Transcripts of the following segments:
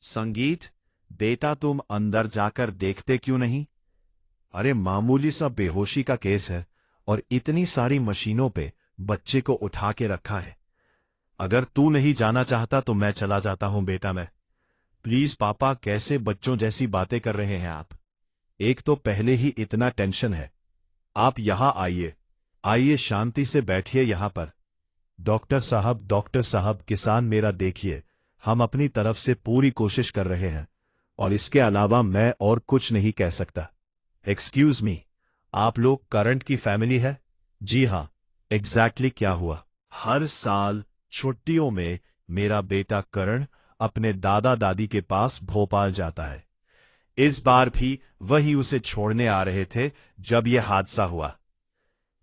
संगीत, बेटा तुम अंदर जाकर देखते क्यों नहीं? अरे मामूली सा बेहोशी का केस है और इतनी सारी मशीनों पे बच्चे को उठा के रखा है। अगर तू नहीं जाना चाहता तो मैं चला जाता हूं बेटा। मैं प्लीज पापा, कैसे बच्चों जैसी बातें कर रहे हैं आप? एक तो पहले ही इतना टेंशन है। आप यहां आइए, आइए शांति से बैठिए यहां पर। डॉक्टर साहब, किसान मेरा देखिए, हम अपनी तरफ से पूरी कोशिश कर रहे हैं और इसके अलावा मैं और कुछ नहीं कह सकता। एक्सक्यूज मी, आप लोग करंट की फैमिली है? जी हां। एग्जैक्टली क्या हुआ? हर साल छुट्टियों में मेरा बेटा करण अपने दादा दादी के पास भोपाल जाता है। इस बार भी वही उसे छोड़ने आ रहे थे जब यह हादसा हुआ।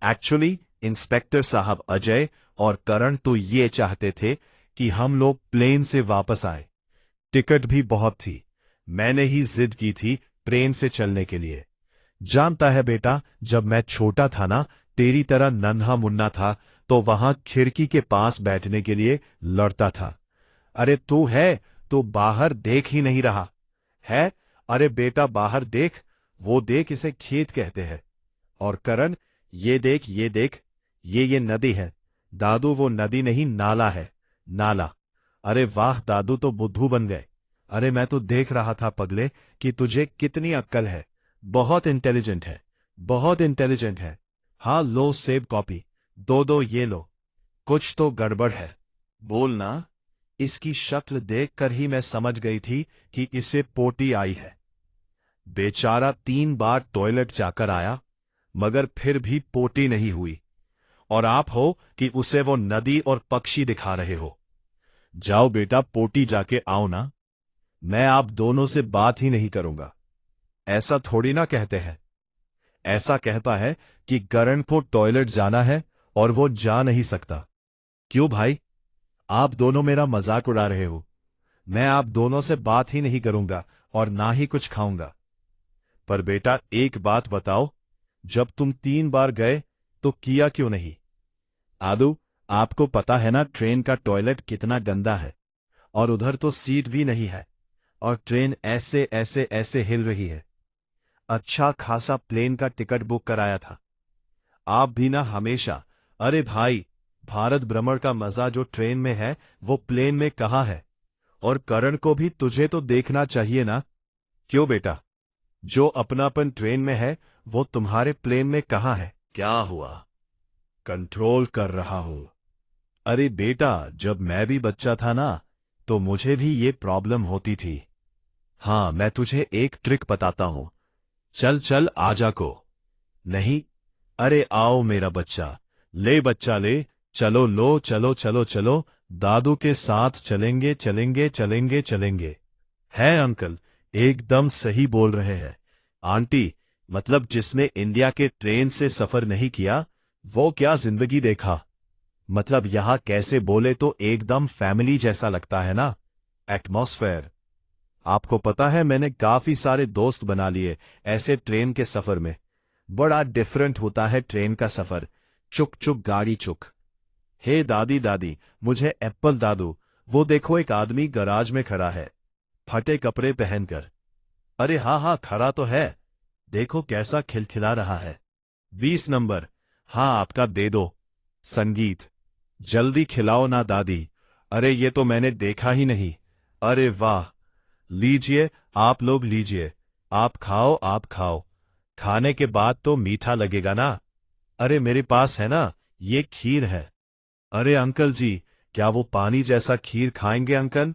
एक्चुअली इंस्पेक्टर साहब, अजय और करण तो ये चाहते थे कि हम लोग प्लेन से वापस आए। टिकट भी बहुत थी, मैंने ही जिद की थी ट्रेन से चलने के लिए। जानता है बेटा, जब मैं छोटा था ना, तेरी तरह नन्हा मुन्ना था तो वहां खिड़की के पास बैठने के लिए लड़ता था। अरे तू है तो बाहर देख ही नहीं रहा है? अरे बेटा बाहर देख, वो देख, इसे खेत कहते हैं। और करण, ये देख, ये देख, ये नदी है। दादू वो नदी नहीं, नाला है, नाला। अरे वाह दादू तो बुद्धू बन गए। अरे मैं तो देख रहा था पगले कि तुझे कितनी अक्ल है। बहुत इंटेलिजेंट है, बहुत इंटेलिजेंट है। हाँ लो सेब कॉपी, दो दो ये लो। कुछ तो गड़बड़ है, बोलना। इसकी शक्ल देखकर ही मैं समझ गई थी कि इसे पोटी आई है। बेचारा 3 बार टॉयलेट जाकर आया मगर फिर भी पोटी नहीं हुई। और आप हो कि उसे वो नदी और पक्षी दिखा रहे हो। जाओ बेटा, पोटी जाके आओ ना। मैं आप दोनों से बात ही नहीं करूंगा। ऐसा थोड़ी ना कहते हैं। ऐसा कहता है कि करण को टॉयलेट जाना है और वो जा नहीं सकता। क्यों भाई, आप दोनों मेरा मजाक उड़ा रहे हो? मैं आप दोनों से बात ही नहीं करूंगा और ना ही कुछ खाऊंगा। पर बेटा एक बात बताओ, जब तुम 3 बार गए तो किया क्यों नहीं? आदू, आपको पता है ना ट्रेन का टॉयलेट कितना गंदा है, और उधर तो सीट भी नहीं है और ट्रेन ऐसे ऐसे ऐसे हिल रही है। अच्छा खासा प्लेन का टिकट बुक कराया था। आप भी ना हमेशा, अरे भाई, भारत भ्रमण का मजा जो ट्रेन में है वो प्लेन में कहाँ है? और करण को भी तुझे तो देखना चाहिए ना। क्यों बेटा, जो अपनापन ट्रेन में है वो तुम्हारे प्लेन में कहाँ है? क्या हुआ? कंट्रोल कर रहा हूं। अरे बेटा, जब मैं भी बच्चा था ना तो मुझे भी ये प्रॉब्लम होती थी। हाँ, मैं तुझे एक ट्रिक बताता हूं। चल चल आजा को। नहीं, अरे आओ मेरा बच्चा, ले बच्चा ले। चलो लो, चलो चलो चलो, दादू के साथ चलेंगे चलेंगे चलेंगे चलेंगे। है अंकल, एकदम सही बोल रहे हैं। आंटी, मतलब जिसने इंडिया के ट्रेन से सफर नहीं किया वो क्या जिंदगी देखा? मतलब यहां कैसे बोले तो एकदम फैमिली जैसा लगता है ना, एटमॉस्फेयर। आपको पता है मैंने काफी सारे दोस्त बना लिए ऐसे ट्रेन के सफर में। बड़ा डिफरेंट होता है ट्रेन का सफर। चुक चुक गाड़ी चुक। हे दादी दादी, मुझे एप्पल दादू, वो देखो एक आदमी गराज में खड़ा है, फटे कपड़े पहनकर। अरे हाँ हाँ, खड़ा तो है, देखो कैसा खिलखिला रहा है। 20 नंबर, हाँ आपका दे दो। संगीत, जल्दी खिलाओ ना दादी। अरे ये तो मैंने देखा ही नहीं। अरे वाह, लीजिए, आप लोग लीजिए। आप खाओ, आप खाओ। खाने के बाद तो मीठा लगेगा ना। अरे मेरे पास है ना, ये खीर है। अरे अंकल जी, क्या वो पानी जैसा खीर खाएंगे अंकल?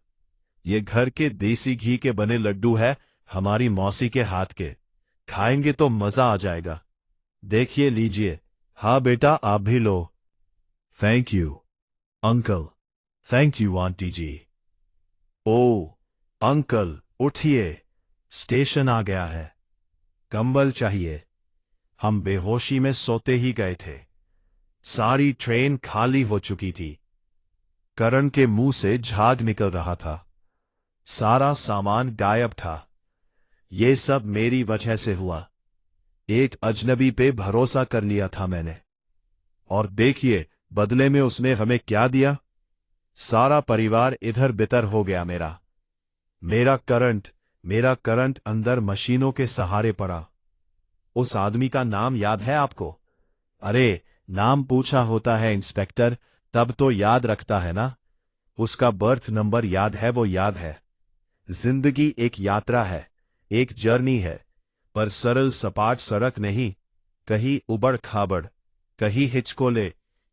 ये घर के देसी घी के बने लड्डू है, हमारी मौसी के हाथ के। खाएंगे तो मजा आ जाएगा। देखिए लीजिए। हाँ बेटा, आप भी लो। Thank you uncle. Thank you aunty ji. ओ अंकल, उठिए, स्टेशन आ गया है। कंबल चाहिए। हम बेहोशी में सोते ही गए थे। सारी ट्रेन खाली हो चुकी थी। करण के मुंह से झाग निकल रहा था। सारा सामान गायब था। ये सब मेरी वजह से हुआ। एक अजनबी पे भरोसा कर लिया था मैंने, और देखिए बदले में उसने हमें क्या दिया। सारा परिवार इधर बितर हो गया मेरा। मेरा करंट अंदर मशीनों के सहारे पड़ा। उस आदमी का नाम याद है आपको? अरे, नाम पूछा होता है इंस्पेक्टर, तब तो याद रखता है ना। उसका बर्थ नंबर याद है, वो याद है। जिंदगी एक यात्रा है, एक जर्नी है, पर सरल सपाट सड़क नहीं। कहीं उबड़ खाबड़, कहीं हिचकोले,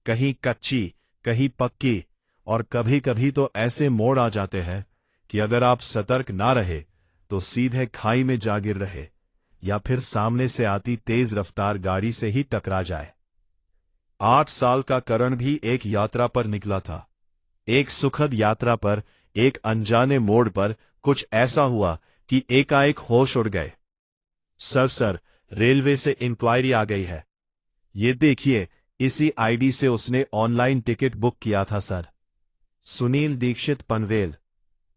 कहीं कच्ची, कहीं पक्की, और कभी कभी तो ऐसे मोड़ आ जाते हैं कि अगर आप सतर्क ना रहे तो सीधे खाई में जा गिर रहे, या फिर सामने से आती तेज रफ्तार गाड़ी से ही टकरा जाए। 8 साल का करण भी एक यात्रा पर निकला था। एक सुखद यात्रा पर, एक अनजाने मोड़ पर कुछ ऐसा हुआ कि एकाएक होश उड़ गए। सर, रेलवे से इंक्वायरी आ गई है। ये देखिए, इसी आईडी से उसने ऑनलाइन टिकट बुक किया था सर। सुनील दीक्षित पनवेल।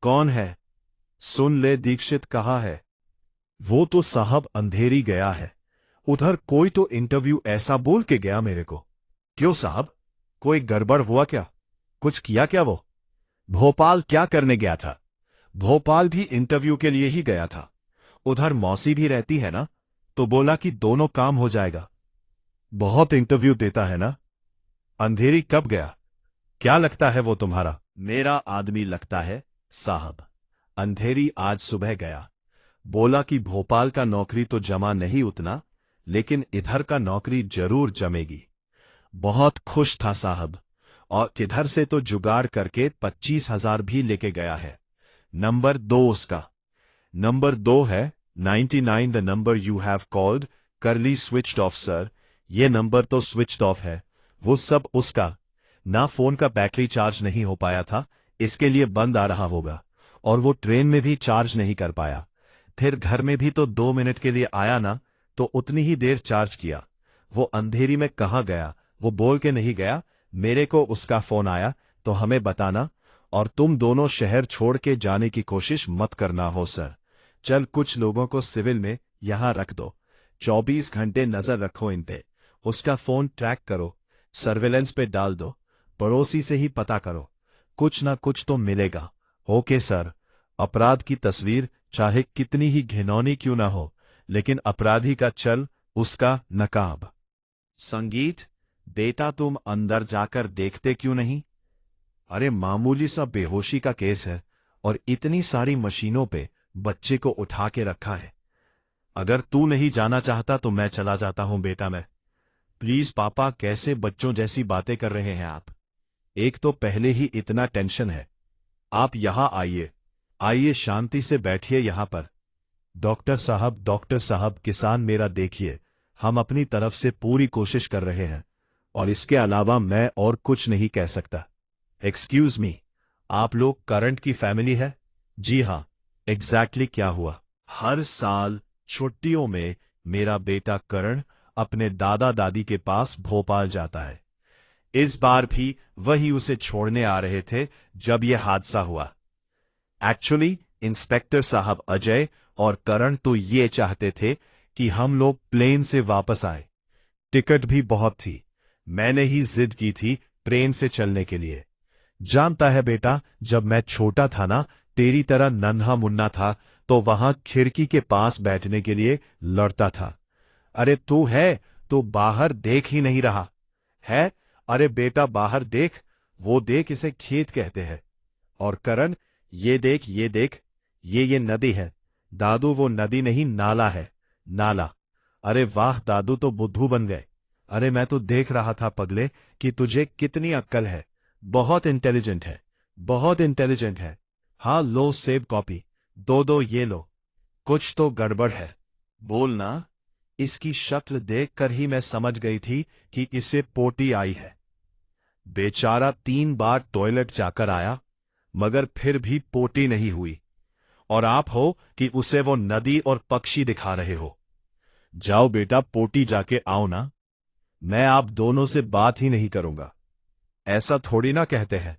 कौन है? सुन ले, दीक्षित कहाँ है? वो तो साहब अंधेरी गया है। उधर कोई तो इंटरव्यू ऐसा बोल के गया मेरे को। क्यों साहब, कोई गड़बड़ हुआ क्या? कुछ किया क्या वो? भोपाल क्या करने गया था? भोपाल भी इंटरव्यू के लिए ही गया था। उधर मौसी भी रहती है ना, तो बोला कि दोनों काम हो जाएगा। बहुत इंटरव्यू देता है ना। अंधेरी कब गया? क्या लगता है वो तुम्हारा? मेरा आदमी लगता है साहब। अंधेरी आज सुबह गया। बोला कि भोपाल का नौकरी तो जमा नहीं उतना, लेकिन इधर का नौकरी जरूर जमेगी। बहुत खुश था साहब, और किधर से तो जुगाड़ करके 25,000 भी लेके गया है। नंबर 2 उसका। नंबर 2 है 99 the number you have called करली स्विच्ड ऑफ सर। ये नंबर तो स्विच्ड ऑफ है। वो सब उसका। ना फोन का बैटरी चार्ज नहीं हो पाया था, इसके लिए बंद आ रहा होगा, और वो ट्रेन में भी चार्ज नहीं कर पाया। फिर घर में भी तो 2 मिनट के लिए आया ना, तो उतनी ही देर चार्ज किया। वो अंधेरी में कहाँ गया वो बोल के नहीं गया। मेरे को उसका फोन आया तो हमें बताना, और तुम दोनों शहर छोड़ के जाने की कोशिश मत करना हो सर। चल, कुछ लोगों को सिविल में यहां रख दो। 24 घंटे नजर रखो इन पे। उसका फोन ट्रैक करो, सर्वेलेंस पे डाल दो, पड़ोसी से ही पता करो। कुछ ना कुछ तो मिलेगा। Okay sir. अपराध की तस्वीर चाहे कितनी ही घिनौनी क्यों ना हो, लेकिन अपराधी का चल, उसका नकाब। संगीत, बेटा तुम अंदर जाकर देखते क्यों नहीं? अरे, मामूली सा बेहोशी का केस है, और इतनी सारी मशीनों पे बच्चे को उठा के रखा है। अगर तू नहीं जाना चाहता तो मैं चला जाता हूं बेटा। मैं प्लीज पापा, कैसे बच्चों जैसी बातें कर रहे हैं आप? एक तो पहले ही इतना टेंशन है। आप यहां आइए, आइए, शांति से बैठिए यहां पर। डॉक्टर साहब, किसान मेरा देखिए, हम अपनी तरफ से पूरी कोशिश कर रहे हैं, और इसके अलावा मैं और कुछ नहीं कह सकता। एक्सक्यूज मी, आप लोग करंट की फैमिली है? जी हाँ। एग्जैक्टली क्या हुआ? हर साल छुट्टियों में मेरा बेटा करण अपने दादा दादी के पास भोपाल जाता है। इस बार भी वही उसे छोड़ने आ रहे थे जब यह हादसा हुआ। एक्चुअली इंस्पेक्टर साहब, अजय और करण तो ये चाहते थे कि हम लोग प्लेन से वापस आए। टिकट भी बहुत थी। मैंने ही जिद की थी ट्रेन से चलने के लिए। जानता है बेटा, जब मैं छोटा था ना, तेरी तरह नन्हा मुन्ना था, तो वहां खिड़की के पास बैठने के लिए लड़ता था। अरे तू है तो बाहर देख ही नहीं रहा है? अरे बेटा, बाहर देख, वो देख, इसे खेत कहते हैं। और करण, ये देख, ये देख, ये नदी है। दादू, वो नदी नहीं, नाला है, नाला। अरे वाह दादू, तो बुद्धू बन गए। अरे मैं तो देख रहा था पगले कि तुझे कितनी अक्ल है। बहुत इंटेलिजेंट है, बहुत इंटेलिजेंट है। हाँ, लो सेब कॉपी, दो ये लो। कुछ तो गड़बड़ है, बोलना। इसकी शक्ल देखकर ही मैं समझ गई थी कि इसे पोटी आई है। बेचारा 3 बार टॉयलेट जाकर आया, मगर फिर भी पोटी नहीं हुई। और आप हो कि उसे वो नदी और पक्षी दिखा रहे हो। जाओ बेटा, पोटी जाके आओ ना। मैं आप दोनों से बात ही नहीं करूंगा। ऐसा थोड़ी ना कहते हैं।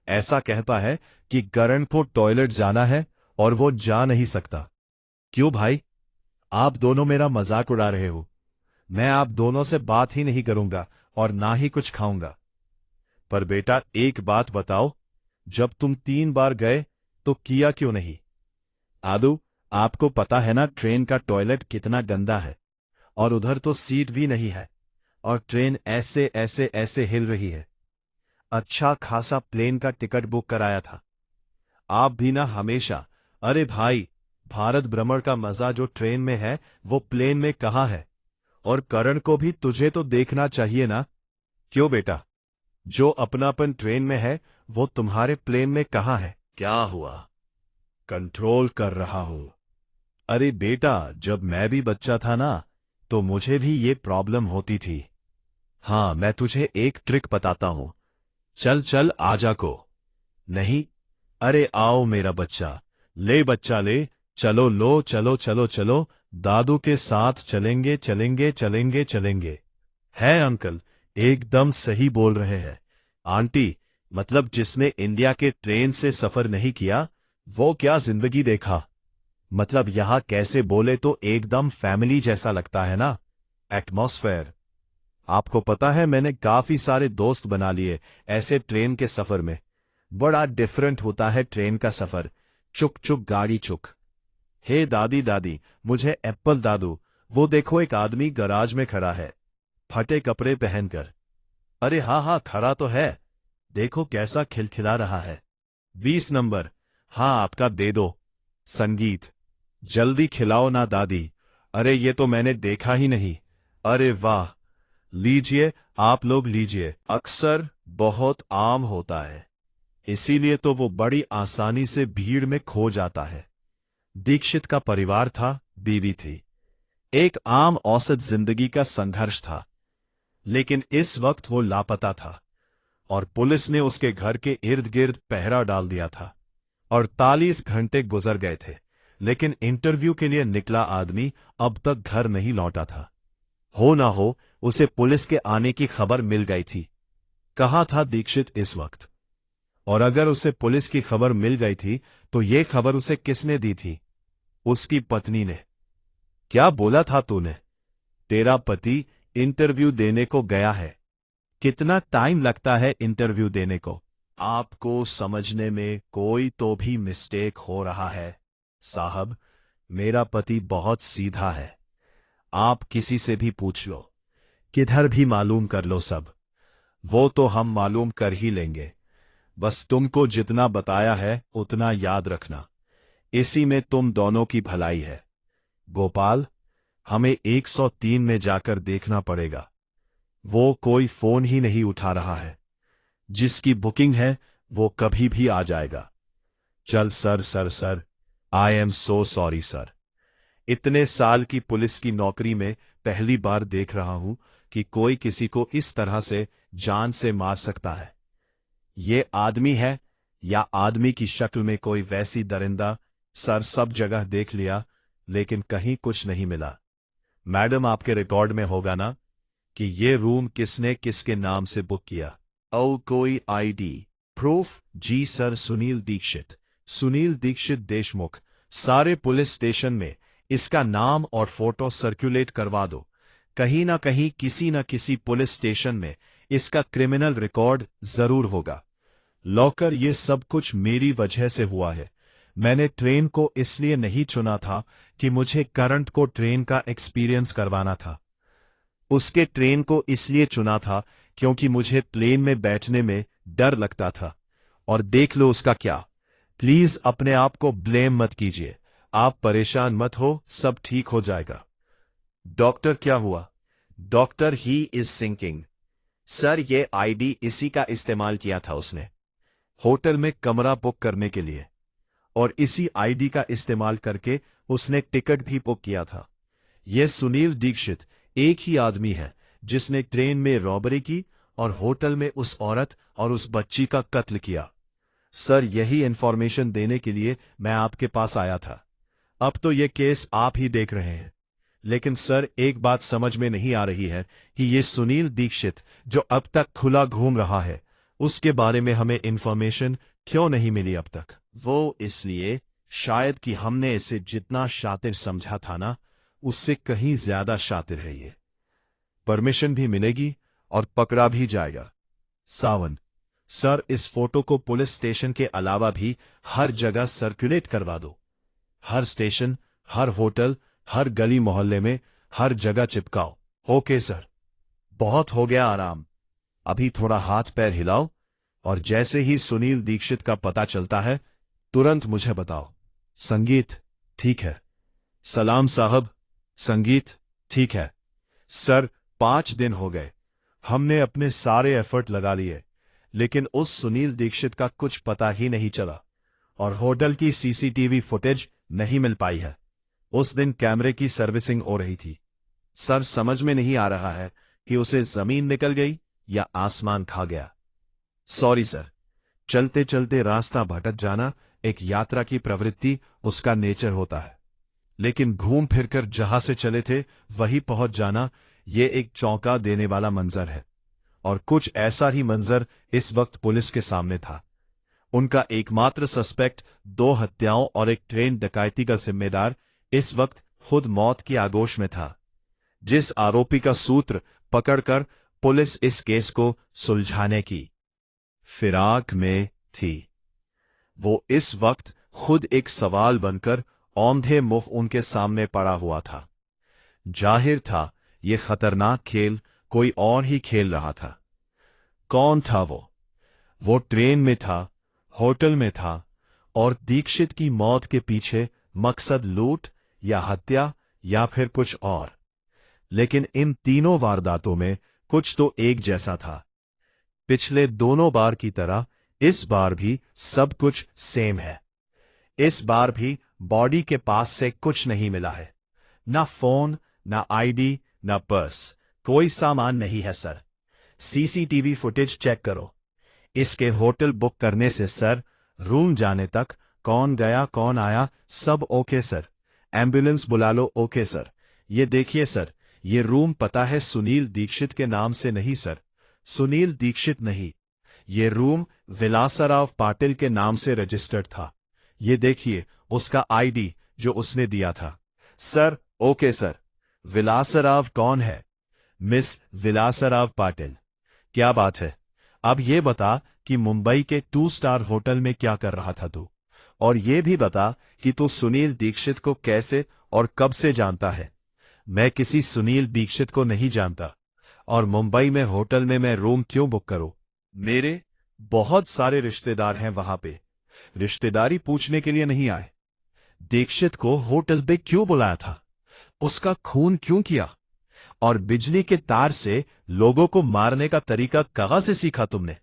ऐसा कहता है कि करण को टॉयलेट जाना है और वो जा नहीं सकता। क्यों भाई, आप दोनों मेरा मजाक उड़ा रहे हो? मैं आप दोनों से बात ही नहीं करूंगा और ना ही कुछ खाऊंगा। पर बेटा, एक बात बताओ, जब तुम 3 बार गए तो किया क्यों नहीं? आदू, आपको पता है ना ट्रेन का टॉयलेट कितना गंदा है, और उधर तो सीट भी नहीं है, और ट्रेन ऐसे ऐसे ऐसे हिल रही है। अच्छा खासा प्लेन का टिकट बुक कराया था। आप भी ना हमेशा, अरे भाई, भारत भ्रमण का मजा जो ट्रेन में है वो प्लेन में कहाँ है? और करण को भी तुझे तो देखना चाहिए ना। क्यों बेटा, जो अपनापन ट्रेन में है वो तुम्हारे प्लेन में कहाँ है? क्या हुआ? कंट्रोल कर रहा हूं। अरे बेटा, जब मैं भी बच्चा था ना, तो मुझे भी ये प्रॉब्लम होती थी। हाँ, मैं तुझे एक ट्रिक बताता हूं। चल चल आजा को। नहीं, अरे आओ मेरा बच्चा, ले बच्चा ले, चलो लो, चलो चलो चलो, दादू के साथ चलेंगे चलेंगे चलेंगे चलेंगे। है अंकल, एकदम सही बोल रहे हैं। आंटी, मतलब जिसने इंडिया के ट्रेन से सफर नहीं किया वो क्या जिंदगी देखा? मतलब यहां कैसे बोले तो एकदम फैमिली जैसा लगता है ना, एटमॉस्फेयर। आपको पता है मैंने काफी सारे दोस्त बना लिए ऐसे ट्रेन के सफर में। बड़ा डिफरेंट होता है ट्रेन का सफर। चुक चुक गाड़ी चुक। हे दादी दादी, मुझे एप्पल दादू, वो देखो एक आदमी गराज में खड़ा है, फटे कपड़े पहनकर। अरे हाँ हाँ, खड़ा तो है, देखो कैसा खिलखिला रहा है। 20 नंबर। हाँ, आपका दे दो। संगीत, जल्दी खिलाओ ना दादी। अरे ये तो मैंने देखा ही नहीं। अरे वाह, लीजिए, आप लोग लीजिए। अक्सर बहुत आम होता है, इसीलिए तो वो बड़ी आसानी से भीड़ में खो जाता है। दीक्षित का परिवार था, बीवी थी। एक आम औसत जिंदगी का संघर्ष था। लेकिन इस वक्त वो लापता था, और पुलिस ने उसके घर के इर्द गिर्द पहरा डाल दिया था। 48 घंटे गुजर गए थे, लेकिन इंटरव्यू के लिए निकला आदमी अब तक घर नहीं लौटा था। हो ना हो, उसे पुलिस के आने की खबर मिल गई थी। कहाँ था दीक्षित इस वक्त? और अगर उसे पुलिस की खबर मिल गई थी तो ये खबर उसे किसने दी थी? उसकी पत्नी ने। क्या बोला था तूने? तेरा पति इंटरव्यू देने को गया है। कितना टाइम लगता है इंटरव्यू देने को? आपको समझने में कोई तो भी मिस्टेक हो रहा है साहब। मेरा पति बहुत सीधा है। आप किसी से भी पूछ लो, किधर भी मालूम कर लो, सब वो तो हम मालूम कर ही लेंगे। बस तुमको जितना बताया है उतना याद रखना, इसी में तुम दोनों की भलाई है। गोपाल, हमें 103 में जाकर देखना पड़ेगा। वो कोई फोन ही नहीं उठा रहा है। जिसकी बुकिंग है वो कभी भी आ जाएगा। चल sir sir sir, I am so sorry sir. इतने साल की पुलिस की नौकरी में पहली बार देख रहा हूं कि कोई किसी को इस तरह से जान से मार सकता है। ये आदमी है या आदमी की शक्ल में कोई वैसी दरिंदा? सर, सब जगह देख लिया लेकिन कहीं कुछ नहीं मिला। मैडम, आपके रिकॉर्ड में होगा ना कि ये रूम किसने किसके नाम से बुक किया? ओ, कोई आईडी प्रूफ? जी सर, सुनील दीक्षित। सुनील दीक्षित देशमुख। सारे पुलिस स्टेशन में इसका नाम और फोटो सर्कुलेट करवा दो। कहीं ना कहीं किसी न किसी पुलिस स्टेशन में इसका क्रिमिनल रिकॉर्ड जरूर होगा। लॉकर, ये सब कुछ मेरी वजह से हुआ है। मैंने ट्रेन को इसलिए नहीं चुना था कि मुझे करंट को ट्रेन का एक्सपीरियंस करवाना था। उसके ट्रेन को इसलिए चुना था क्योंकि मुझे प्लेन में बैठने में डर लगता था। और देख लो उसका क्या। प्लीज अपने आप को ब्लेम मत कीजिए। आप परेशान मत हो, सब ठीक हो जाएगा। डॉक्टर, क्या हुआ? Doctor, he is sinking. Sir, ये आईडी इसी का इस्तेमाल किया था उसने होटल में कमरा बुक करने के लिए, और इसी आईडी का इस्तेमाल करके उसने टिकट भी बुक किया था। यह सुनील दीक्षित एक ही आदमी है जिसने ट्रेन में रॉबरी की और होटल में उस औरत और उस बच्ची का कत्ल किया। सर, यही इंफॉर्मेशन देने के लिए मैं आपके पास आया था। अब तो यह केस आप ही देख रहे हैं। लेकिन सर, एक बात समझ में नहीं आ रही है कि ये सुनील दीक्षित जो अब तक खुला घूम रहा है, उसके बारे में हमें इंफॉर्मेशन क्यों नहीं मिली अब तक? वो इसलिए शायद कि हमने इसे जितना शातिर समझा था ना, उससे कहीं ज्यादा शातिर है ये। परमिशन भी मिलेगी और पकड़ा भी जाएगा। सावन, सर, इस फोटो को पुलिस स्टेशन के अलावा भी हर जगह सर्कुलेट करवा दो। हर स्टेशन, हर होटल, हर गली मोहल्ले में, हर जगह चिपकाओ। Okay sir. बहुत हो गया आराम। अभी थोड़ा हाथ पैर हिलाओ और जैसे ही सुनील दीक्षित का पता चलता है तुरंत मुझे बताओ। संगीत, ठीक है। सलाम साहब। संगीत, ठीक है। सर, 5 दिन हो गए, हमने अपने सारे एफर्ट लगा लिए, लेकिन उस सुनील दीक्षित का कुछ पता ही नहीं चला और होटल की सीसीटीवी फुटेज नहीं मिल पाई है। उस दिन कैमरे की सर्विसिंग हो रही थी। सर, समझ में नहीं आ रहा है कि उसे जमीन निकल गई या आसमान खा गया। Sorry sir. चलते चलते रास्ता भटक जाना एक यात्रा की प्रवृत्ति, उसका नेचर होता है, लेकिन घूम फिरकर जहां से चले थे वहीं पहुंच जाना, ये एक चौंका देने वाला मंजर है। और कुछ ऐसा ही मंजर इस वक्त पुलिस के सामने था। उनका एकमात्र सस्पेक्ट, 2 हत्याओं और एक ट्रेन डकैती का जिम्मेदार, इस वक्त खुद मौत की आगोश में था। जिस आरोपी का सूत्र पकड़कर पुलिस इस केस को सुलझाने की फिराक में थी, वो इस वक्त खुद एक सवाल बनकर औंधे मुंह उनके सामने पड़ा हुआ था। जाहिर था ये खतरनाक खेल कोई और ही खेल रहा था। कौन था वो? वो ट्रेन में था, होटल में था, और दीक्षित की मौत के पीछे मकसद लूट या हत्या या फिर कुछ और। लेकिन इन तीनों वारदातों में कुछ तो एक जैसा था। पिछले दोनों बार की तरह इस बार भी सब कुछ सेम है। इस बार भी बॉडी के पास से कुछ नहीं मिला है। ना फोन, ना आईडी, ना पर्स, कोई सामान नहीं है सर। सीसीटीवी फुटेज चेक करो। इसके होटल बुक करने से सर, रूम जाने तक, कौन गया कौन आया, सब ओके सर। एम्बुलेंस बुला लो, ओके सर। ये देखिए सर, ये रूम पता है सुनील दीक्षित के नाम से नहीं सर। सुनील दीक्षित नहीं, ये रूम विलासराव पाटिल के नाम से रजिस्टर्ड था। ये देखिए उसका आईडी जो उसने दिया था। Sir, okay sir. विलासराव कौन है? मिस विलासराव पाटिल। क्या बात है। अब ये बता कि मुंबई के 2 स्टार होटल में क्या कर रहा था तू, और ये भी बता कि तू सुनील दीक्षित को कैसे और कब से जानता है। मैं किसी सुनील दीक्षित को नहीं जानता, और मुंबई में होटल में मैं रूम क्यों बुक करूं? मेरे बहुत सारे रिश्तेदार हैं वहां पे। रिश्तेदारी पूछने के लिए नहीं आए। दीक्षित को होटल पे क्यों बुलाया था? उसका खून क्यों किया? और बिजली के तार से लोगों को मारने का तरीका कहां से सीखा तुमने?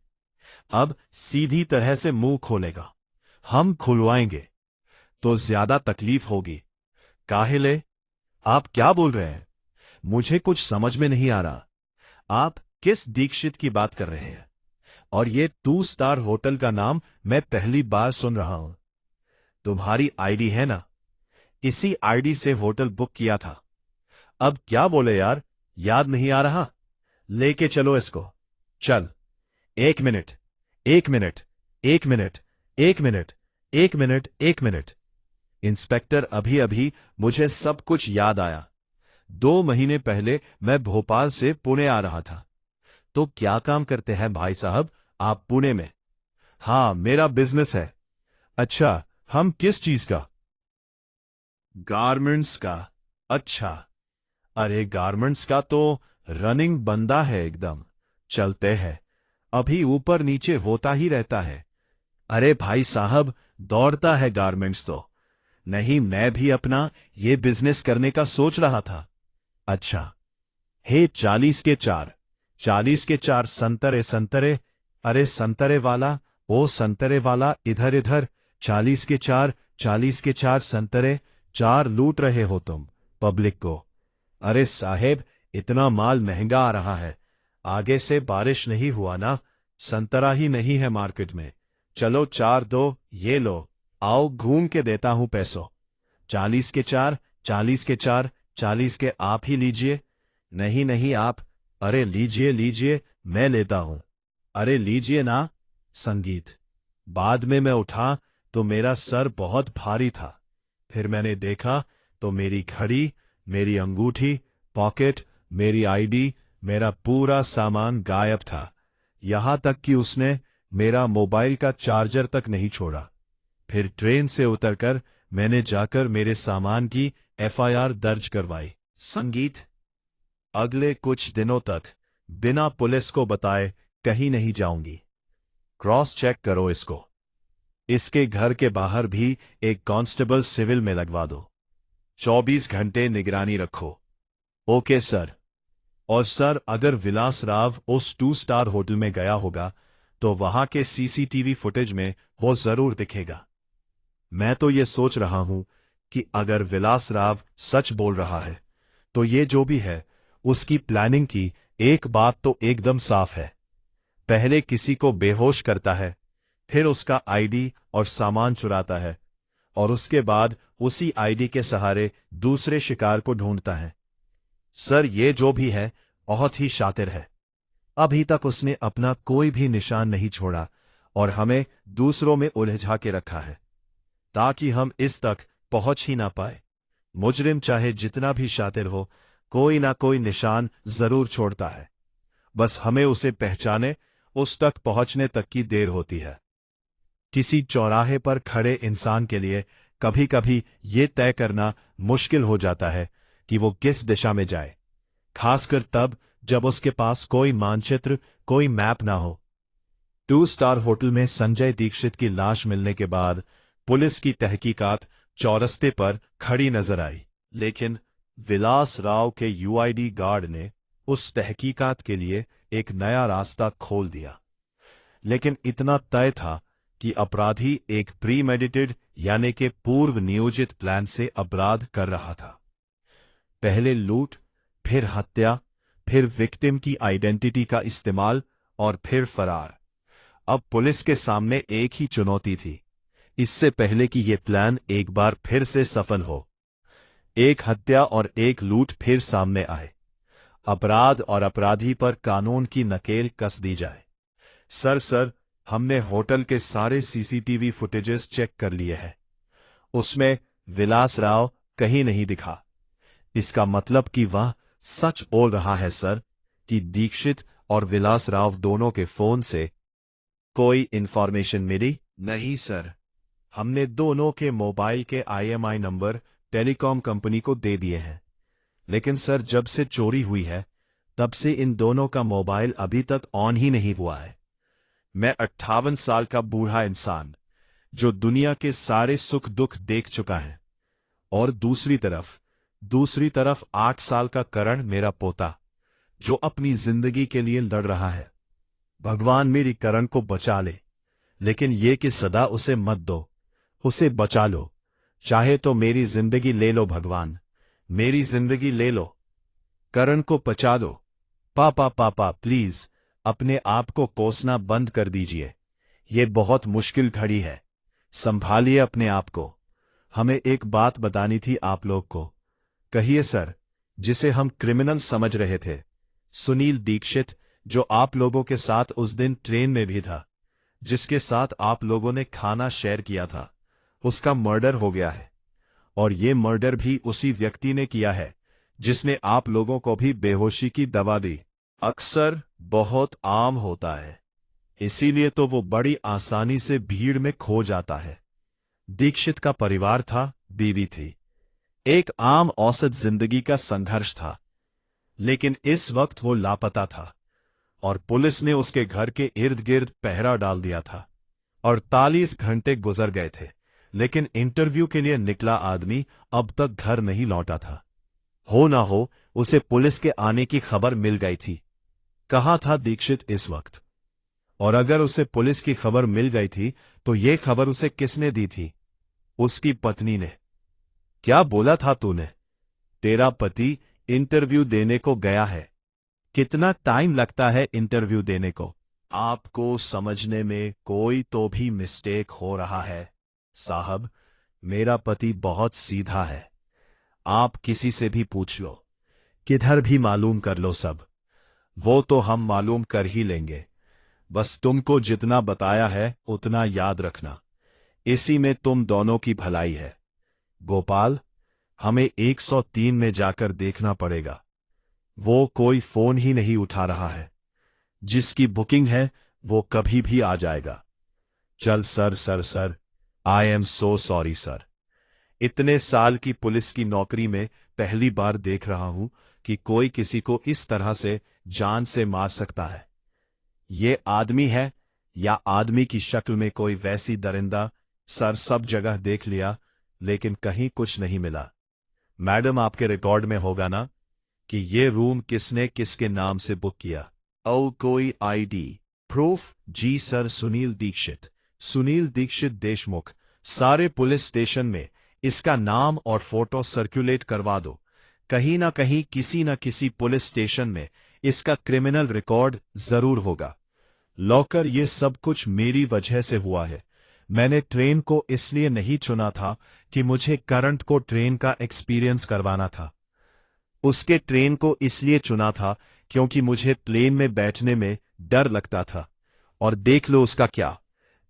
अब सीधी तरह से मुंह खोलेगा, हम खुलवाएंगे तो ज्यादा तकलीफ होगी। काहिले? आप क्या बोल रहे हैं? मुझे कुछ समझ में नहीं आ रहा। आप किस दीक्षित की बात कर रहे हैं? और ये 2 स्टार होटल का नाम मैं पहली बार सुन रहा हूं। तुम्हारी आईडी है ना? इसी आईडी से होटल बुक किया था। अब क्या बोले यार, याद नहीं आ रहा? लेके चलो इसको। चल। 1 minute, 1 minute, 1 minute, 1 minute, 1 minute, 1 minute. Inspector, अभी अभी मुझे सब कुछ याद आया। 2 महीने पहले मैं भोपाल से पुणे आ रहा था। तो क्या काम करते हैं भाई साहब आप पुणे में? हाँ, मेरा बिजनेस है। अच्छा, हम किस चीज का? गारमेंट्स का। अच्छा। अरे गारमेंट्स का तो रनिंग बंदा है एकदम। चलते हैं, अभी ऊपर नीचे होता ही रहता है। अरे भाई साहब, दौड़ता है गारमेंट्स तो। नहीं, मैं भी अपना ये बिजनेस करने का सोच रहा था। अच्छा। हे 40 के 4, 40 के 4 संतरे संतरे। अरे संतरे वाला, ओ संतरे वाला, इधर इधर। 40 के 4, 40 के 4 संतरे। 4 लूट रहे हो तुम पब्लिक को। अरे साहेब, इतना माल महंगा आ रहा है। आगे से बारिश नहीं हुआ ना, संतरा ही नहीं है मार्केट में। चलो 4 दो, ये लो। आओ घूम के देता हूं पैसों। 40 के 4, 40 के 4, 40 के आप ही लीजिए। नहीं नहीं आप। अरे लीजिए लीजिए, मैं लेता हूं। अरे लीजिए ना। संगीत। बाद में मैं उठा तो मेरा सर बहुत भारी था। फिर मैंने देखा तो मेरी घड़ी, मेरी अंगूठी, पॉकेट, मेरी आईडी, मेरा पूरा सामान गायब था। यहां तक कि उसने मेरा मोबाइल का चार्जर तक नहीं छोड़ा। फिर ट्रेन से उतरकर मैंने जाकर मेरे सामान की एफआईआर दर्ज करवाई। संगीत अगले कुछ दिनों तक बिना पुलिस को बताए कहीं नहीं जाऊंगी। क्रॉस चेक करो इसको। इसके घर के बाहर भी एक कांस्टेबल सिविल में लगवा दो। 24 घंटे निगरानी रखो। Okay sir. और सर, अगर विलास राव उस 2 स्टार होटल में गया होगा तो वहां के सीसीटीवी फुटेज में वो जरूर दिखेगा। मैं तो ये सोच रहा हूं कि अगर विलास राव सच बोल रहा है तो ये जो भी है उसकी प्लानिंग की एक बात तो एकदम साफ है। पहले किसी को बेहोश करता है, फिर उसका आईडी और सामान चुराता है, और उसके बाद उसी आईडी के सहारे दूसरे शिकार को ढूंढता है। सर, ये जो भी है बहुत ही शातिर है। अभी तक उसने अपना कोई भी निशान नहीं छोड़ा और हमें दूसरों में उलझा के रखा है ताकि हम इस तक पहुंच ही ना पाए। मुजरिम चाहे जितना भी शातिर हो, कोई ना कोई निशान जरूर छोड़ता है। बस हमें उसे पहचाने, उस तक पहुंचने तक की देर होती है। किसी चौराहे पर खड़े इंसान के लिए कभी कभी ये तय करना मुश्किल हो जाता है कि वो किस दिशा में जाए, खासकर तब जब उसके पास कोई मानचित्र, कोई मैप ना हो। 2 स्टार होटल में संजय दीक्षित की लाश मिलने के बाद पुलिस की तहकीकात चौरस्ते पर खड़ी नजर आई, लेकिन विलास राव के यूआईडी गार्ड ने उस तहकीकात के लिए एक नया रास्ता खोल दिया। लेकिन इतना तय था कि अपराधी एक प्रीमेडिटेड यानी कि पूर्व नियोजित प्लान से अपराध कर रहा था। पहले लूट, फिर हत्या, फिर विक्टिम की आइडेंटिटी का इस्तेमाल और फिर फरार। अब पुलिस के सामने एक ही चुनौती थी, इससे पहले कि यह प्लान एक बार फिर से सफल हो। एक हत्या और एक लूट फिर सामने आए, अपराध और अपराधी पर कानून की नकेल कस दी जाए। सर, हमने होटल के सारे सीसीटीवी फुटेजेस चेक कर लिए हैं। उसमें विलास राव कहीं नहीं दिखा। इसका मतलब कि वह सच बोल रहा है सर, कि दीक्षित और विलास राव दोनों के फोन से कोई इंफॉर्मेशन मिली? नहीं सर, हमने दोनों के मोबाइल के आईएमआई नंबर टेलीकॉम कंपनी को दे दिए हैं। लेकिन सर, जब से चोरी हुई है तब से इन दोनों का मोबाइल अभी तक ऑन ही नहीं हुआ है। मैं 58 साल का बूढ़ा इंसान जो दुनिया के सारे सुख दुख देख चुका है, और दूसरी तरफ 8 साल का करण, मेरा पोता, जो अपनी जिंदगी के लिए लड़ रहा है। भगवान मेरी करण को बचा ले, लेकिन ये कि सदा उसे मत दो, उसे बचा लो। चाहे तो मेरी जिंदगी ले लो भगवान, मेरी जिंदगी ले लो, करण को बचा दो। पापा प्लीज अपने आप को कोसना बंद कर दीजिए। ये बहुत मुश्किल घड़ी है, संभालिए अपने आप को। हमें एक बात बतानी थी आप लोग को। कहिए सर। जिसे हम क्रिमिनल समझ रहे थे, सुनील दीक्षित, जो आप लोगों के साथ उस दिन ट्रेन में भी था, जिसके साथ आप लोगों ने खाना शेयर किया था, उसका मर्डर हो गया है। और ये मर्डर भी उसी व्यक्ति ने किया है जिसने आप लोगों को भी बेहोशी की दवा दी। अक्सर बहुत आम होता है, इसीलिए तो वो बड़ी आसानी से भीड़ में खो जाता है। दीक्षित का परिवार था, बीवी थी, एक आम औसत जिंदगी का संघर्ष था। लेकिन इस वक्त वो लापता था और पुलिस ने उसके घर के इर्द गिर्द पहरा डाल दिया था। 48 घंटे गुजर गए थे, लेकिन इंटरव्यू के लिए निकला आदमी अब तक घर नहीं लौटा था। हो ना हो उसे पुलिस के आने की खबर मिल गई थी। कहाँ था दीक्षित इस वक्त? और अगर उसे पुलिस की खबर मिल गई थी तो ये खबर उसे किसने दी थी? उसकी पत्नी ने। क्या बोला था तूने? तेरा पति इंटरव्यू देने को गया है। कितना टाइम लगता है इंटरव्यू देने को? आपको समझने में कोई तो भी मिस्टेक हो रहा है साहब। मेरा पति बहुत सीधा है, आप किसी से भी पूछ लो, किधर भी मालूम कर लो, सब वो तो हम मालूम कर ही लेंगे। बस तुमको जितना बताया है उतना याद रखना, इसी में तुम दोनों की भलाई है। गोपाल, हमें 103 में जाकर देखना पड़ेगा। वो कोई फोन ही नहीं उठा रहा है। जिसकी बुकिंग है वो कभी भी आ जाएगा। चल sir, I am so sorry sir. इतने साल की पुलिस की नौकरी में पहली बार देख रहा हूं कि कोई किसी को इस तरह से जान से मार सकता है। ये आदमी है या आदमी की शक्ल में कोई वैसी दरिंदा? सर, सब जगह देख लिया लेकिन कहीं कुछ नहीं मिला। मैडम, आपके रिकॉर्ड में होगा ना कि ये रूम किसने किसके नाम से बुक किया? ओ, कोई आईडी प्रूफ? जी सर, सुनील दीक्षित। सुनील दीक्षित देशमुख। सारे पुलिस स्टेशन में इसका नाम और फोटो सर्कुलेट करवा दो। कहीं ना कहीं किसी न किसी पुलिस स्टेशन में इसका क्रिमिनल रिकॉर्ड जरूर होगा। लॉकर, ये सब कुछ मेरी वजह से हुआ है। मैंने ट्रेन को इसलिए नहीं चुना था कि मुझे करंट को ट्रेन का एक्सपीरियंस करवाना था। उसके ट्रेन को इसलिए चुना था क्योंकि मुझे प्लेन में बैठने में डर लगता था। और देख लो उसका क्या।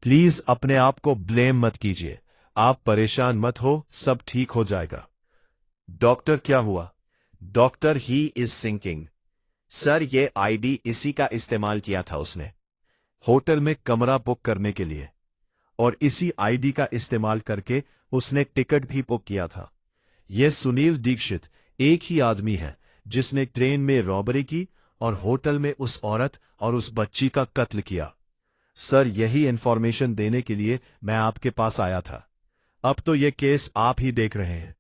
प्लीज अपने आप को ब्लेम मत कीजिए। आप परेशान मत हो, सब ठीक हो जाएगा। डॉक्टर, क्या हुआ? Doctor, he is sinking. Sir, ये आईडी इसी का इस्तेमाल किया था उसने होटल में कमरा बुक करने के लिए, और इसी आईडी का इस्तेमाल करके उसने टिकट भी बुक किया था। यह सुनील दीक्षित एक ही आदमी है जिसने ट्रेन में रॉबरी की और होटल में उस औरत और उस बच्ची का कत्ल किया। सर, यही इंफॉर्मेशन देने के लिए मैं आपके पास आया था। अब तो यह केस आप ही देख रहे हैं,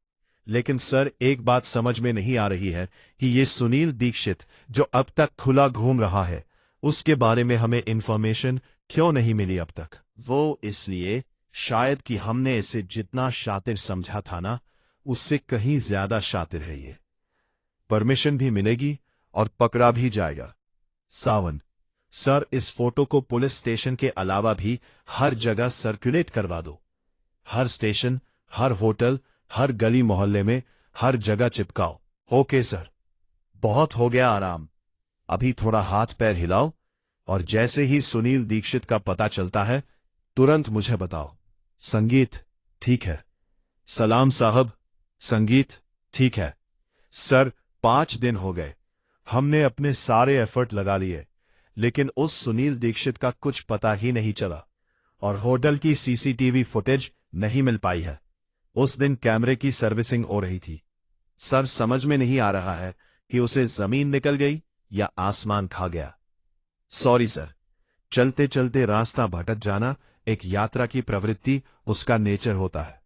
लेकिन सर, एक बात समझ में नहीं आ रही है कि ये सुनील दीक्षित जो अब तक खुला घूम रहा है, उसके बारे में हमें इंफॉर्मेशन क्यों नहीं मिली अब तक? वो इसलिए शायद कि हमने इसे जितना शातिर समझा था ना, उससे कहीं ज्यादा शातिर है ये। परमिशन भी मिलेगी और पकड़ा भी जाएगा। सावन, सर, इस फोटो को पुलिस स्टेशन के अलावा भी हर जगह सर्कुलेट करवा दो। हर स्टेशन, हर होटल, हर गली मोहल्ले में, हर जगह चिपकाओ। Okay sir. बहुत हो गया आराम, अभी थोड़ा हाथ पैर हिलाओ और जैसे ही सुनील दीक्षित का पता चलता है तुरंत मुझे बताओ। संगीत, ठीक है। सलाम साहब। संगीत, ठीक है। सर, 5 दिन हो गए, हमने अपने सारे एफर्ट लगा लिए, लेकिन उस सुनील दीक्षित का कुछ पता ही नहीं चला और होटल की सीसीटीवी फुटेज नहीं मिल पाई है। उस दिन कैमरे की सर्विसिंग हो रही थी। सर, समझ में नहीं आ रहा है कि उसे जमीन निकल गई या आसमान खा गया। Sorry sir. चलते चलते रास्ता भटक जाना एक यात्रा की प्रवृत्ति उसका नेचर होता है,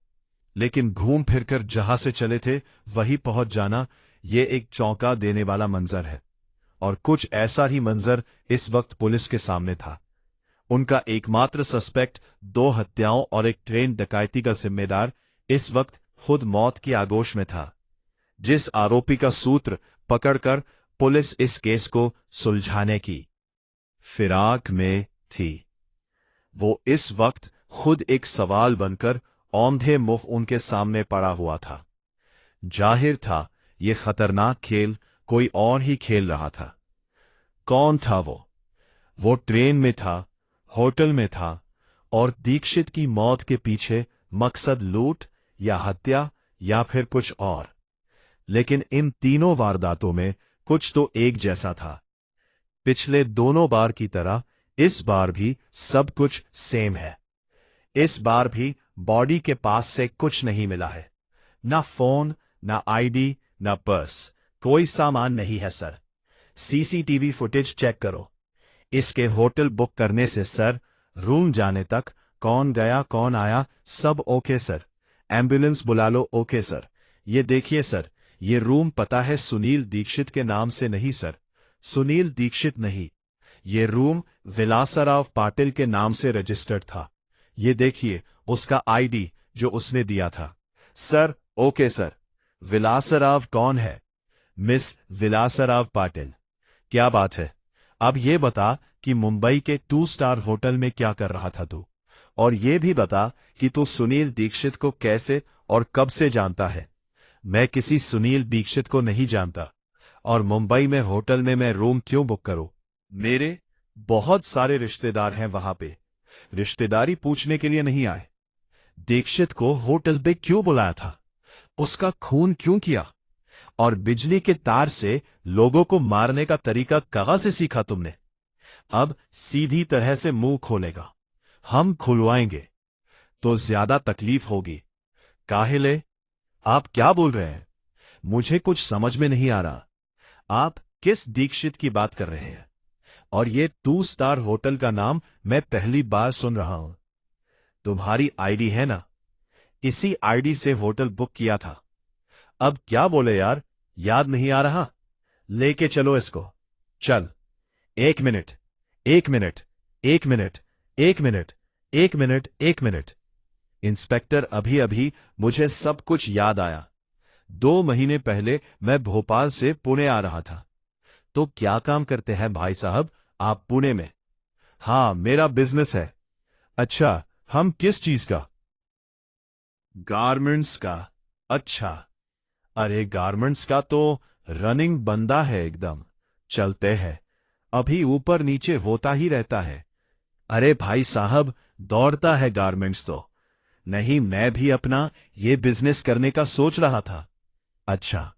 लेकिन घूम फिरकर जहां से चले थे वहीं पहुंच जाना ये एक चौंका देने वाला मंजर है। और कुछ ऐसा ही मंजर इस वक्त पुलिस के सामने था। उनका एकमात्र सस्पेक्ट 2 हत्याओं और एक ट्रेन डकैती का जिम्मेदार इस वक्त खुद मौत की आगोश में था। जिस आरोपी का सूत्र पकड़कर पुलिस इस केस को सुलझाने की फिराक में थी, वो इस वक्त खुद एक सवाल बनकर औंधे मुंह उनके सामने पड़ा हुआ था। जाहिर था ये खतरनाक खेल कोई और ही खेल रहा था। कौन था वो? वो ट्रेन में था, होटल में था, और दीक्षित की मौत के पीछे मकसद लूट या हत्या या फिर कुछ और। लेकिन इन तीनों वारदातों में कुछ तो एक जैसा था। पिछले दोनों बार की तरह इस बार भी सब कुछ सेम है। इस बार भी बॉडी के पास से कुछ नहीं मिला है। ना फोन, ना आईडी, ना पर्स, कोई सामान नहीं है सर। सीसीटीवी फुटेज चेक करो। इसके होटल बुक करने से सर, रूम जाने तक, कौन गया कौन आया, सब ओके सर। एम्बुलेंस बुला लो, ओके सर। ये देखिए सर, ये रूम पता है सुनील दीक्षित के नाम से नहीं सर। सुनील दीक्षित नहीं, ये रूम विलासराव पाटिल के नाम से रजिस्टर्ड था। ये देखिए उसका आईडी जो उसने दिया था। Sir, okay sir. विलासराव कौन है? मिस विलासराव पाटिल। क्या बात है? अब ये बता कि मुंबई के 2 स्टार होटल में क्या कर रहा था तू, और ये भी बता कि तू सुनील दीक्षित को कैसे और कब से जानता है। मैं किसी सुनील दीक्षित को नहीं जानता, और मुंबई में होटल में मैं रूम क्यों बुक करूं? मेरे बहुत सारे रिश्तेदार हैं वहां पे, रिश्तेदारी पूछने के लिए नहीं आए। दीक्षित को होटल पे क्यों बुलाया था? उसका खून क्यों किया? और बिजली के तार से लोगों को मारने का तरीका कहां से सीखा तुमने? अब सीधी तरह से मुंह खोलेगा, हम खुलवाएंगे तो ज्यादा तकलीफ होगी। काहिले आप क्या बोल रहे हैं? मुझे कुछ समझ में नहीं आ रहा। आप किस दीक्षित की बात कर रहे हैं? और ये 2 स्टार होटल का नाम मैं पहली बार सुन रहा हूं। तुम्हारी आईडी है ना? इसी आईडी से होटल बुक किया था। अब क्या बोले यार, याद नहीं आ रहा? लेके चलो इसको। चल। 1 minute, 1 minute, 1 minute, 1 minute, 1 minute, 1 minute. Inspector, अभी अभी मुझे सब कुछ याद आया। 2 महीने पहले मैं भोपाल से पुणे आ रहा था। तो क्या काम करते हैं भाई साहब आप पुणे में? हाँ, मेरा बिजनेस है। अच्छा, हम किस चीज का? गारमेंट्स का। अच्छा। अरे गारमेंट्स का तो रनिंग बंदा है एकदम। चलते हैं। अभी ऊपर नीचे होता ही रहता है। अरे भाई साहब, दौड़ता है गारमेंट्स तो। नहीं, मैं भी अपना ये बिजनेस करने का सोच रहा था। अच्छा।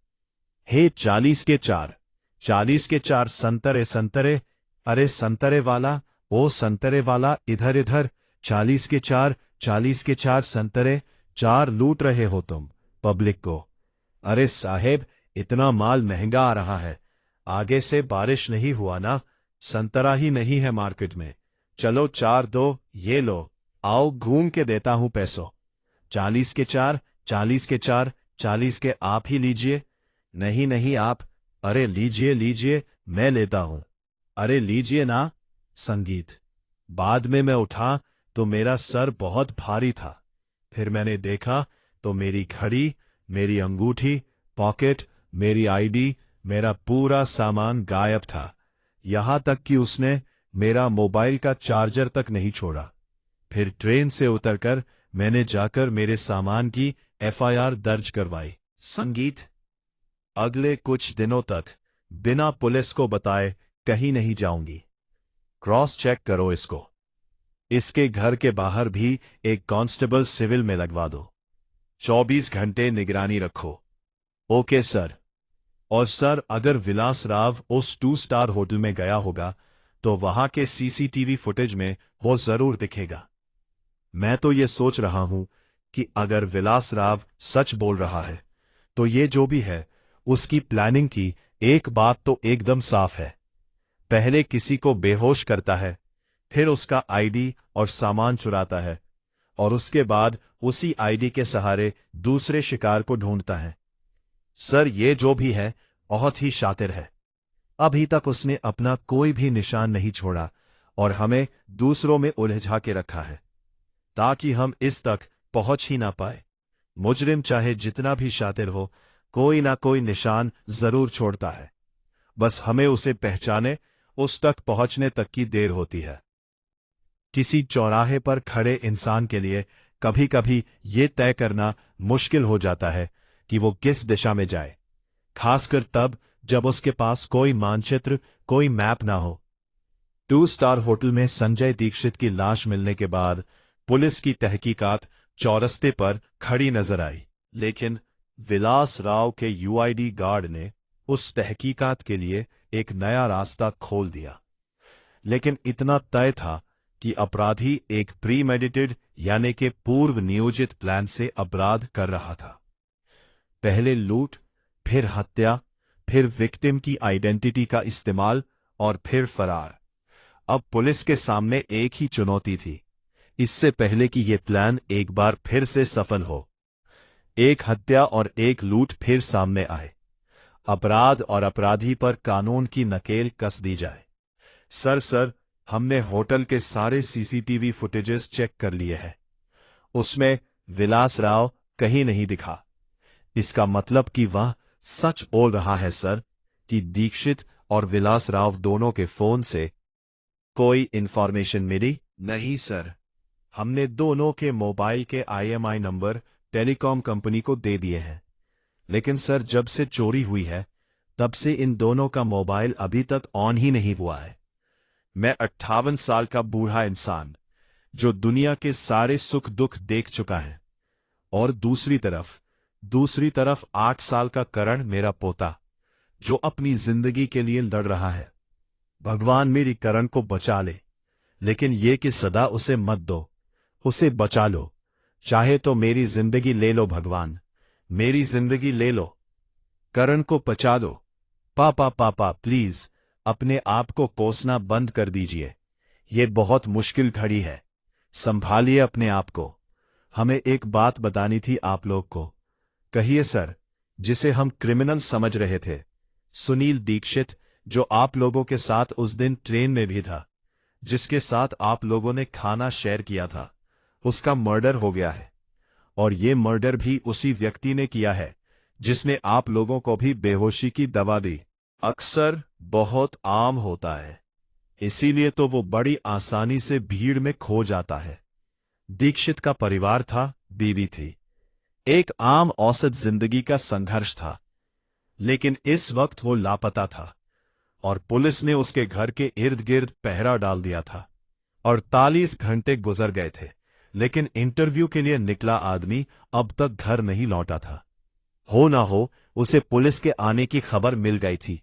हे 40 के 4, 40 के 4 संतरे संतरे। अरे संतरे वाला, ओ संतरे वाला, इधर इधर। 40 के 4, 40 के 4 संतरे। 4 लूट रहे हो तुम पब्लिक को। अरे साहेब, इतना माल महंगा आ रहा है। आगे से बारिश नहीं हुआ ना, संतरा ही नहीं है मार्केट में। चलो 4 दो, ये लो। आओ घूम के देता हूं पैसों। 40 के 4, 40 के 4, 40 के आप ही लीजिए। नहीं नहीं आप। अरे लीजिए लीजिए, मैं लेता हूं। अरे लीजिए ना। संगीत। बाद में मैं उठा तो मेरा सर बहुत भारी था। फिर मैंने देखा तो मेरी घड़ी, मेरी अंगूठी, पॉकेट, मेरी आईडी, मेरा पूरा सामान गायब था। यहां तक कि उसने मेरा मोबाइल का चार्जर तक नहीं छोड़ा। फिर ट्रेन से उतरकर मैंने जाकर मेरे सामान की एफआईआर दर्ज करवाई। संगीत। अगले कुछ दिनों तक बिना पुलिस को बताए कहीं नहीं जाऊंगी। क्रॉस चेक करो इसको। इसके घर के बाहर भी एक कांस्टेबल सिविल में लगवा दो। 24 घंटे निगरानी रखो। Okay sir. और सर, अगर विलास राव उस 2 स्टार होटल में गया होगा तो वहां के सीसीटीवी फुटेज में वो जरूर दिखेगा। मैं तो ये सोच रहा हूं कि अगर विलास राव सच बोल रहा है तो ये जो भी है उसकी प्लानिंग की एक बात तो एकदम साफ है। पहले किसी को बेहोश करता है, फिर उसका आईडी और सामान चुराता है, और उसके बाद उसी आईडी के सहारे दूसरे शिकार को ढूंढता है। सर, ये जो भी है बहुत ही शातिर है। अभी तक उसने अपना कोई भी निशान नहीं छोड़ा और हमें दूसरों में उलझा के रखा है ताकि हम इस तक पहुंच ही ना पाए। मुजरिम चाहे जितना भी शातिर हो, कोई ना कोई निशान जरूर छोड़ता है। बस हमें उसे पहचाने, उस तक पहुंचने तक की देर होती है। किसी चौराहे पर खड़े इंसान के लिए कभी कभी ये तय करना मुश्किल हो जाता है कि वो किस दिशा में जाए, खासकर तब जब उसके पास कोई मानचित्र, कोई मैप ना हो। 2 स्टार होटल में संजय दीक्षित की लाश मिलने के बाद पुलिस की तहकीकात चौरस्ते पर खड़ी नजर आई, लेकिन विलास राव के यूआईडी गार्ड ने उस तहकीकात के लिए एक नया रास्ता खोल दिया। लेकिन इतना तय था कि अपराधी एक प्रीमेडिटेड यानी कि पूर्व नियोजित प्लान से अपराध कर रहा था। पहले लूट, फिर हत्या, फिर विक्टिम की आइडेंटिटी का इस्तेमाल और फिर फरार। अब पुलिस के सामने एक ही चुनौती थी, इससे पहले कि यह प्लान एक बार फिर से सफल हो। एक हत्या और एक लूट फिर सामने आए। अपराध और अपराधी पर कानून की नकेल कस दी जाए। सर, हमने होटल के सारे सीसीटीवी फुटेजेस चेक कर लिए हैं। उसमें विलास राव कहीं नहीं दिखा। इसका मतलब कि वह सच बोल रहा है सर, कि दीक्षित और विलास राव दोनों के फोन से कोई इंफॉर्मेशन मिली? नहीं सर, हमने दोनों के मोबाइल के आईएमआई नंबर टेलीकॉम कंपनी को दे दिए हैं। लेकिन सर, जब से चोरी हुई है तब से इन दोनों का मोबाइल अभी तक ऑन ही नहीं हुआ है। मैं 58 साल का बूढ़ा इंसान जो दुनिया के सारे सुख दुख देख चुका है, और दूसरी तरफ 8 साल का करण, मेरा पोता, जो अपनी जिंदगी के लिए लड़ रहा है। भगवान मेरी करण को बचा ले, लेकिन ये कि सदा उसे मत दो, उसे बचा लो। चाहे तो मेरी जिंदगी ले लो भगवान, मेरी जिंदगी ले लो, करण को बचा दो। पापा पापा प्लीज अपने आप को कोसना बंद कर दीजिए, ये बहुत मुश्किल घड़ी है, संभालिए अपने आप को। हमें एक बात बतानी थी आप लोग को। कहिए सर। जिसे हम क्रिमिनल समझ रहे थे, सुनील दीक्षित, जो आप लोगों के साथ उस दिन ट्रेन में भी था, जिसके साथ आप लोगों ने खाना शेयर किया था, उसका मर्डर हो गया है। और ये मर्डर भी उसी व्यक्ति ने किया है जिसने आप लोगों को भी बेहोशी की दवा दी। अक्सर बहुत आम होता है, इसीलिए तो वो बड़ी आसानी से भीड़ में खो जाता है। दीक्षित का परिवार था, बीवी थी, एक आम औसत जिंदगी का संघर्ष था। लेकिन इस वक्त वो लापता था और पुलिस ने उसके घर के इर्द गिर्द पहरा डाल दिया था। 48 घंटे गुजर गए थे, लेकिन इंटरव्यू के लिए निकला आदमी अब तक घर नहीं लौटा था। हो ना हो उसे पुलिस के आने की खबर मिल गई थी।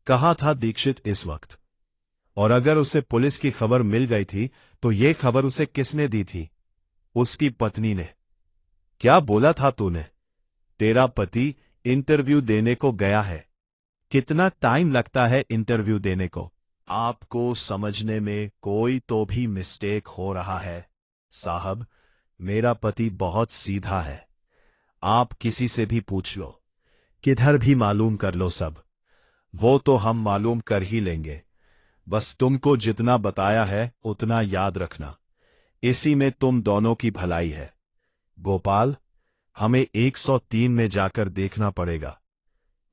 कहाँ था दीक्षित इस वक्त? और अगर उसे पुलिस की खबर मिल गई थी तो ये खबर उसे किसने दी थी? उसकी पत्नी ने। क्या बोला था तूने? तेरा पति इंटरव्यू देने को गया है। कितना टाइम लगता है इंटरव्यू देने को? आपको समझने में कोई तो भी मिस्टेक हो रहा है साहब। मेरा पति बहुत सीधा है, आप किसी से भी पूछ लो, किधर भी मालूम कर लो, सब वो तो हम मालूम कर ही लेंगे। बस तुमको जितना बताया है उतना याद रखना, इसी में तुम दोनों की भलाई है। गोपाल, हमें 103 में जाकर देखना पड़ेगा,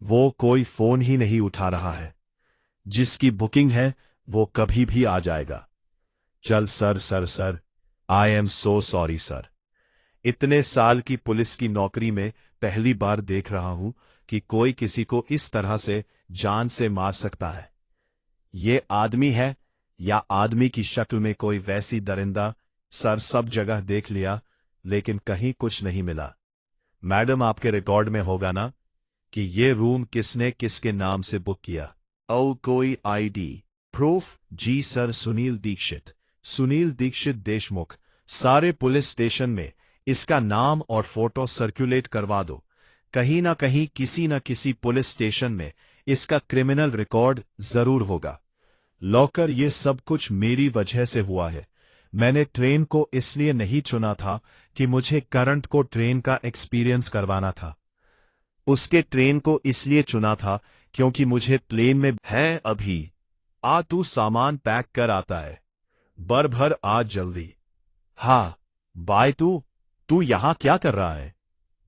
वो कोई फोन ही नहीं उठा रहा है। जिसकी बुकिंग है वो कभी भी आ जाएगा। चल sir sir sir, I am so sorry sir. इतने साल की पुलिस की नौकरी में पहली बार देख रहा हूं कि कोई किसी को इस तरह से जान से मार सकता है। ये आदमी है या आदमी की शक्ल में कोई वैसी दरिंदा? सर सब जगह देख लिया लेकिन कहीं कुछ नहीं मिला। मैडम आपके रिकॉर्ड में होगा ना कि ये रूम किसने किसके नाम से बुक किया? ओ कोई आईडी प्रूफ? जी सर, सुनील दीक्षित, सुनील दीक्षित देशमुख। सारे पुलिस स्टेशन में इसका नाम और फोटो सर्कुलेट करवा दो। कहीं ना कहीं किसी न किसी पुलिस स्टेशन में इसका क्रिमिनल रिकॉर्ड जरूर होगा। लॉकर, ये सब कुछ मेरी वजह से हुआ है। मैंने ट्रेन को इसलिए नहीं चुना था कि मुझे करंट को ट्रेन का एक्सपीरियंस करवाना था। उसके ट्रेन को इसलिए चुना था क्योंकि मुझे प्लेन में है अभी। आ तू सामान पैक कर आता है, भर आज जल्दी। हाँ बाय। तू यहां क्या कर रहा है?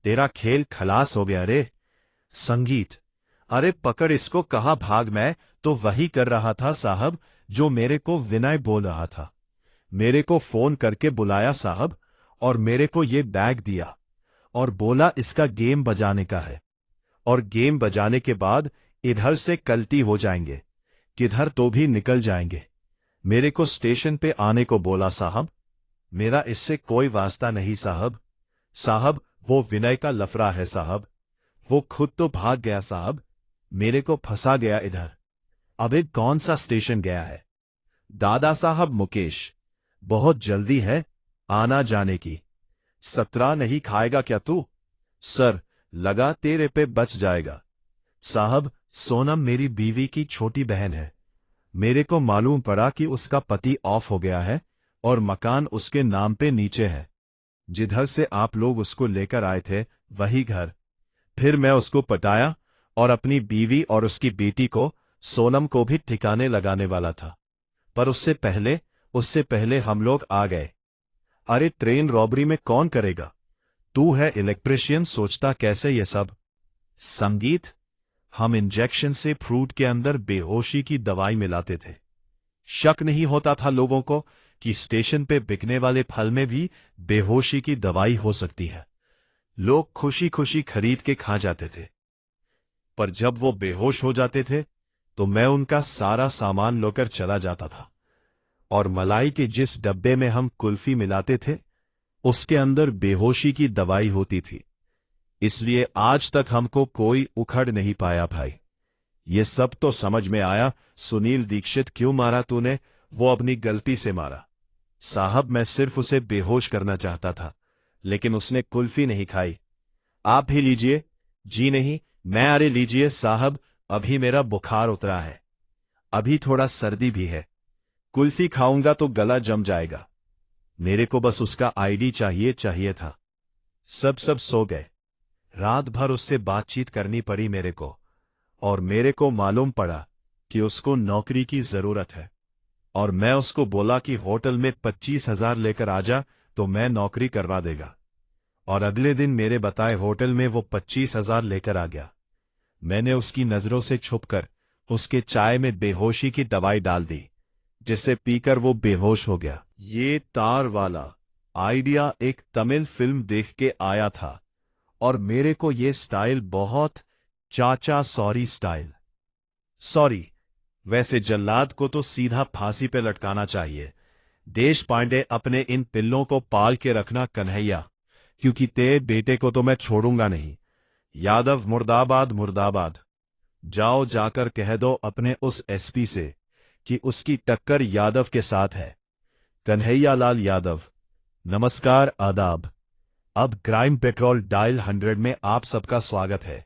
तेरा खेल खलास हो गया रे। संगीत, अरे पकड़ इसको। कहाँ भाग? मैं तो वही कर रहा था साहब जो मेरे को विनय बोल रहा था। मेरे को फोन करके बुलाया साहब और मेरे को ये बैग दिया और बोला इसका गेम बजाने का है, और गेम बजाने के बाद इधर से कल्टी हो जाएंगे, किधर तो भी निकल जाएंगे। मेरे को स्टेशन पे आने को बोला साहब। मेरा इससे कोई वास्ता नहीं साहब। साहब वो विनय का लफड़ा है साहब, वो खुद तो भाग गया साहब, मेरे को फंसा गया इधर। अबे कौन सा स्टेशन गया है? दादा साहब मुकेश, बहुत जल्दी है आना जाने की। 17 नहीं खाएगा क्या तू? सर लगा तेरे पे बच जाएगा। साहब सोनम मेरी बीवी की छोटी बहन है। मेरे को मालूम पड़ा कि उसका पति ऑफ हो गया है और मकान उसके नाम पे नीचे है। जिधर से आप लोग उसको लेकर आए थे वही घर। फिर मैं उसको पटाया और अपनी बीवी और उसकी बेटी को, सोनम को भी ठिकाने लगाने वाला था, पर उससे पहले हम लोग आ गए। अरे ट्रेन रॉबरी में कौन करेगा? तू है इलेक्ट्रिशियन, सोचता कैसे ये सब? संगीत, हम इंजेक्शन से फ्रूट के अंदर बेहोशी की दवाई मिलाते थे। शक नहीं होता था लोगों को कि स्टेशन पे बिकने वाले फल में भी बेहोशी की दवाई हो सकती है। लोग खुशी खुशी खरीद के खा जाते थे, पर जब वो बेहोश हो जाते थे तो मैं उनका सारा सामान लेकर चला जाता था, और मलाई के जिस डब्बे में हम कुल्फी मिलाते थे उसके अंदर बेहोशी की दवाई होती थी। इसलिए आज तक हमको कोई उखड़ नहीं पाया भाई। ये सब तो समझ में आया। सुनील दीक्षित क्यों मारा तूने? वो अपनी गलती से मारा साहब। मैं सिर्फ उसे बेहोश करना चाहता था, लेकिन उसने कुल्फी नहीं खाई। आप भी लीजिए। जी नहीं, मैं। अरे लीजिए साहब, अभी मेरा बुखार उतरा है, अभी थोड़ा सर्दी भी है। कुल्फी खाऊंगा तो गला जम जाएगा। मेरे को बस उसका आईडी चाहिए था। सब सो गए। रात भर उससे बातचीत करनी पड़ी मेरे को, और मेरे को मालूम पड़ा कि उसको नौकरी की जरूरत है। और मैं उसको बोला कि होटल में 25,000 लेकर आजा तो मैं नौकरी करवा देगा। और अगले दिन मेरे बताए होटल में वो 25,000 लेकर आ गया। मैंने उसकी नजरों से छुपकर उसके चाय में बेहोशी की दवाई डाल दी, जिससे पीकर वो बेहोश हो गया। ये तार वाला आइडिया एक तमिल फिल्म देख के आया था, और मेरे को ये स्टाइल बहुत चाचा सॉरी स्टाइल। सॉरी, वैसे जल्लाद को तो सीधा फांसी पे लटकाना चाहिए। देश पांडे, अपने इन पिल्लों को पाल के रखना कन्हैया, क्योंकि तेरे बेटे को तो मैं छोड़ूंगा नहीं। यादव मुर्दाबाद मुर्दाबाद। जाओ जाकर कह दो अपने उस एसपी से कि उसकी टक्कर यादव के साथ है। कन्हैया लाल यादव। नमस्कार, आदाब। अब क्राइम पेट्रोल डायल 100 में आप सबका स्वागत है।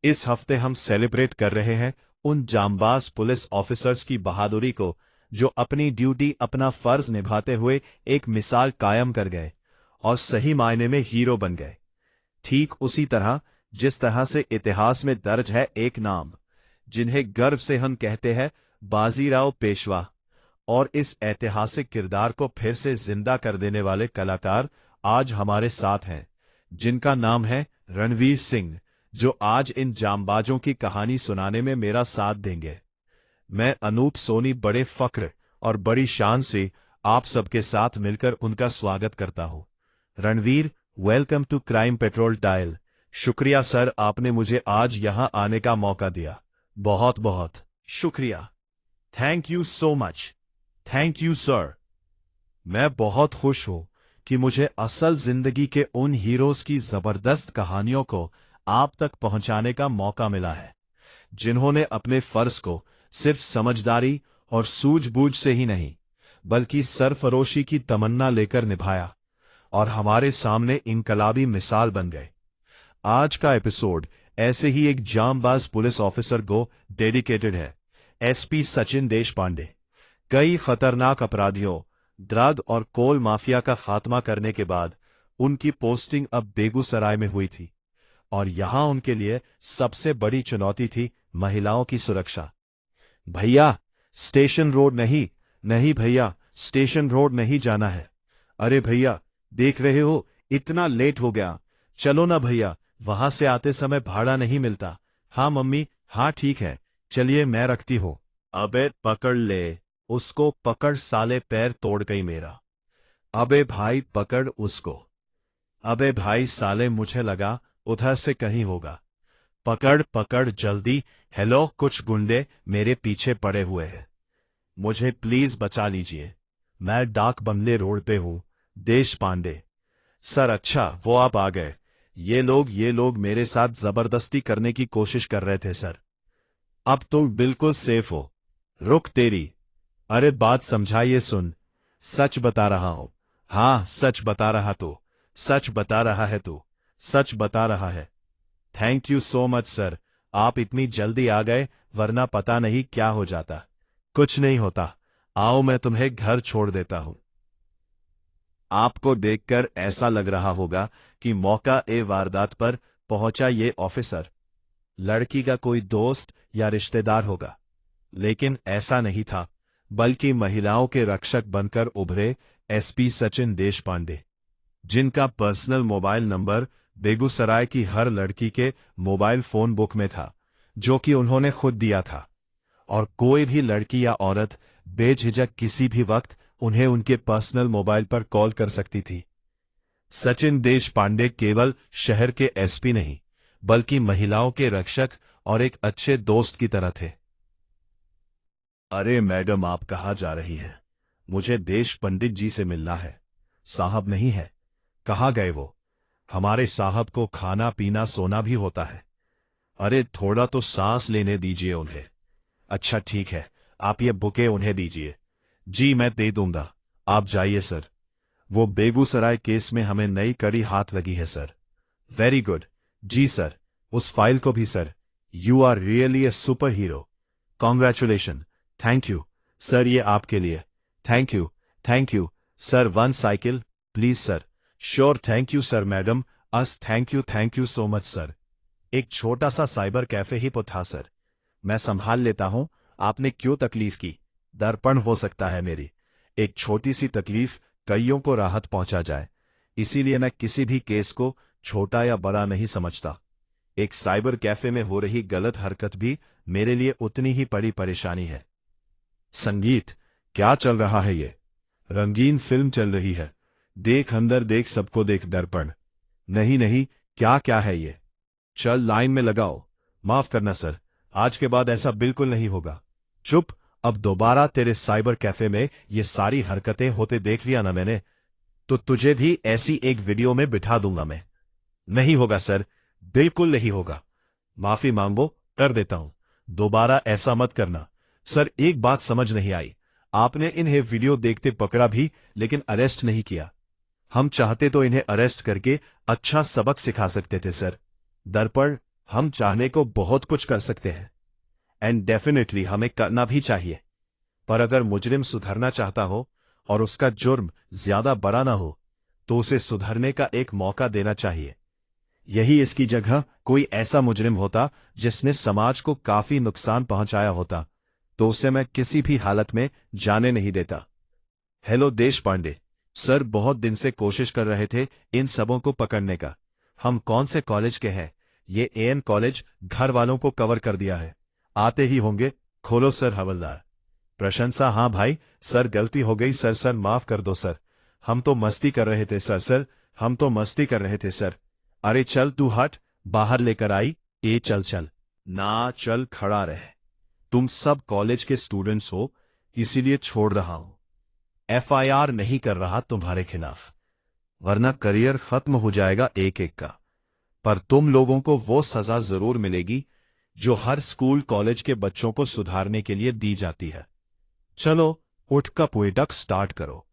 इस हफ्ते हम सेलिब्रेट कर रहे हैं उन जांबाज पुलिस ऑफिसर्स की बहादुरी को, जो अपनी ड्यूटी, अपना फर्ज निभाते हुए एक मिसाल कायम कर गए और सही मायने में हीरो बन गए। ठीक उसी तरह जिस तरह से इतिहास में दर्ज है एक नाम, जिन्हें गर्व से हम कहते हैं बाजीराव पेशवा। और इस ऐतिहासिक किरदार को फिर से जिंदा कर देने वाले कलाकार आज हमारे साथ हैं, जिनका नाम है रणवीर सिंह, जो आज इन जांबाजों की कहानी सुनाने में मेरा साथ देंगे। मैं अनूप सोनी बड़े फक्र और बड़ी शान से आप सबके साथ मिलकर उनका स्वागत करता हूं। Ranveer, welcome to crime patrol dial. शुक्रिया सर, आपने मुझे आज यहां आने का मौका दिया। बहुत बहुत शुक्रिया। Thank you so much. Thank you sir. मैं बहुत खुश हूं कि मुझे असल जिंदगी के उन हीरोज की जबरदस्त कहानियों को आप तक पहुंचाने का मौका मिला है, जिन्होंने अपने फर्ज को सिर्फ समझदारी और सूझबूझ से ही नहीं, बल्कि सरफरोशी की तमन्ना लेकर निभाया और हमारे सामने इनकलाबी मिसाल बन गए। आज का एपिसोड ऐसे ही एक जांबाज पुलिस ऑफिसर को डेडिकेटेड है, एसपी सचिन देशपांडे। कई खतरनाक अपराधियों, ड्रग और कोल माफिया का खात्मा करने के बाद उनकी पोस्टिंग अब बेगूसराय में हुई थी, और यहां उनके लिए सबसे बड़ी चुनौती थी महिलाओं की सुरक्षा। भैया, स्टेशन रोड नहीं। नहीं भैया, स्टेशन रोड नहीं जाना है। अरे भैया, देख रहे हो इतना लेट हो गया। चलो ना भैया, वहां से आते समय भाड़ा नहीं मिलता। हाँ मम्मी, हाँ ठीक है, चलिए मैं रखती हूं। अबे पकड़ ले उसको, पकड़ साले, पैर तोड़ गई मेरा। अबे भाई पकड़ उसको। अबे भाई साले, मुझे लगा उधर से कहीं होगा। पकड़ पकड़ जल्दी। हेलो, कुछ गुंडे मेरे पीछे पड़े हुए हैं, मुझे प्लीज बचा लीजिए। मैं डाक बंगले रोड पे हूं। देश पांडे सर। अच्छा, वो आप आ गए। ये लोग मेरे साथ जबरदस्ती करने की कोशिश कर रहे थे सर। अब तो बिल्कुल सेफ हो। रुक तेरी। अरे बात समझाइए, सुन। सच बता रहा हूं। हाँ, सच बता रहा तू। सच बता रहा है तू। सच बता रहा है। Thank you so much sir, आप इतनी जल्दी आ गए, वरना पता नहीं क्या हो जाता। कुछ नहीं होता, आओ मैं तुम्हें घर छोड़ देता हूं। आपको देखकर ऐसा लग रहा होगा कि मौका ए वारदात पर पहुंचा ये ऑफिसर लड़की का कोई दोस्त या रिश्तेदार होगा, लेकिन ऐसा नहीं था, बल्कि महिलाओं के रक्षक बनकर उभरे एसपी सचिन देशपांडे, जिनका पर्सनल मोबाइल नंबर बेगूसराय की हर लड़की के मोबाइल फोन बुक में था, जो कि उन्होंने खुद दिया था। और कोई भी लड़की या औरत बेझिझक किसी भी वक्त उन्हें उनके पर्सनल मोबाइल पर कॉल कर सकती थी। सचिन देशपांडे केवल शहर के एसपी नहीं, बल्कि महिलाओं के रक्षक और एक अच्छे दोस्त की तरह थे। अरे मैडम, आप कहाँ जा रही हैं? मुझे देश पंडित जी से मिलना है। साहब नहीं है? कहाँ गए वो? हमारे साहब को खाना पीना सोना भी होता है। अरे थोड़ा तो सांस लेने दीजिए उन्हें। अच्छा ठीक है, आप ये बुके उन्हें दीजिए। जी मैं दे दूंगा, आप जाइए सर। वो बेगूसराय केस में हमें नई कड़ी हाथ लगी है सर। वेरी गुड, जी सर, उस फाइल को भी sir. You are really a super hero. Congratulation. Thank you sir, ये आपके लिए। Thank you. Thank you sir. One cycle please sir. Sure. Thank you sir madam. Thank you so much sir. एक छोटा सा cyber cafe ही तो था sir. मैं संभाल लेता हूं। आपने क्यों तकलीफ की? दर्पण हो सकता है मेरी। एक छोटी सी तकलीफ कईयों को राहत पहुंचा जाए, इसीलिए मैं किसी भी केस को छोटा या बड़ा नहीं समझता। एक साइबर कैफे में हो रही गलत हरकत भी मेरे लिए उतनी ही बड़ी परेशानी है। संगीत, क्या चल रहा है ये? रंगीन फिल्म चल रही है। देख अंदर देख, सबको देख। दर्पण। नहीं नहीं, क्या क्या है ये? चल लाइन में लगाओ। माफ करना सर, आज के बाद ऐसा बिल्कुल नहीं होगा। चुप। अब दोबारा तेरे साइबर कैफे में ये सारी हरकतें होते देख लिया ना मैंने, तो तुझे भी ऐसी एक वीडियो में बिठा दूंगा मैं। नहीं होगा सर, बिल्कुल नहीं होगा। माफी मांगो, कर देता हूं। दोबारा ऐसा मत करना। सर एक बात समझ नहीं आई, आपने इन्हें वीडियो देखते पकड़ा भी लेकिन अरेस्ट नहीं किया। हम चाहते तो इन्हें अरेस्ट करके अच्छा सबक सिखा सकते थे सर। दर्पण, हम चाहने को बहुत कुछ कर सकते हैं, एंड डेफिनेटली हमें करना भी चाहिए। पर अगर मुजरिम सुधरना चाहता हो और उसका जुर्म ज्यादा बड़ा ना हो, तो उसे सुधरने का एक मौका देना चाहिए। यही इसकी जगह कोई ऐसा मुजरिम होता जिसने समाज को काफी नुकसान पहुंचाया होता, तो उसे मैं किसी भी हालत में जाने नहीं देता। हेलो देश पांडे सर, बहुत दिन से कोशिश कर रहे थे इन सबों को पकड़ने का। हम कौन से कॉलेज के हैं? ये एएन कॉलेज घर वालों को कवर कर दिया है। आते ही होंगे। खोलो सर। हवलदार। प्रशंसा। हाँ भाई सर, गलती हो गई सर। सर माफ कर दो सर, हम तो मस्ती कर रहे थे सर। सर हम तो मस्ती कर रहे थे सर। अरे चल तू हट, बाहर लेकर आई। ए चल चल। ना चल, खड़ा रहे। तुम सब कॉलेज के स्टूडेंट्स हो, इसीलिए छोड़ रहा हूं। एफआईआर नहीं कर रहा तुम्हारे खिलाफ, वरना करियर खत्म हो जाएगा एक एक का। पर तुम लोगों को वो सजा जरूर मिलेगी जो हर स्कूल कॉलेज के बच्चों को सुधारने के लिए दी जाती है। चलो उठ का पोएटक स्टार्ट करो।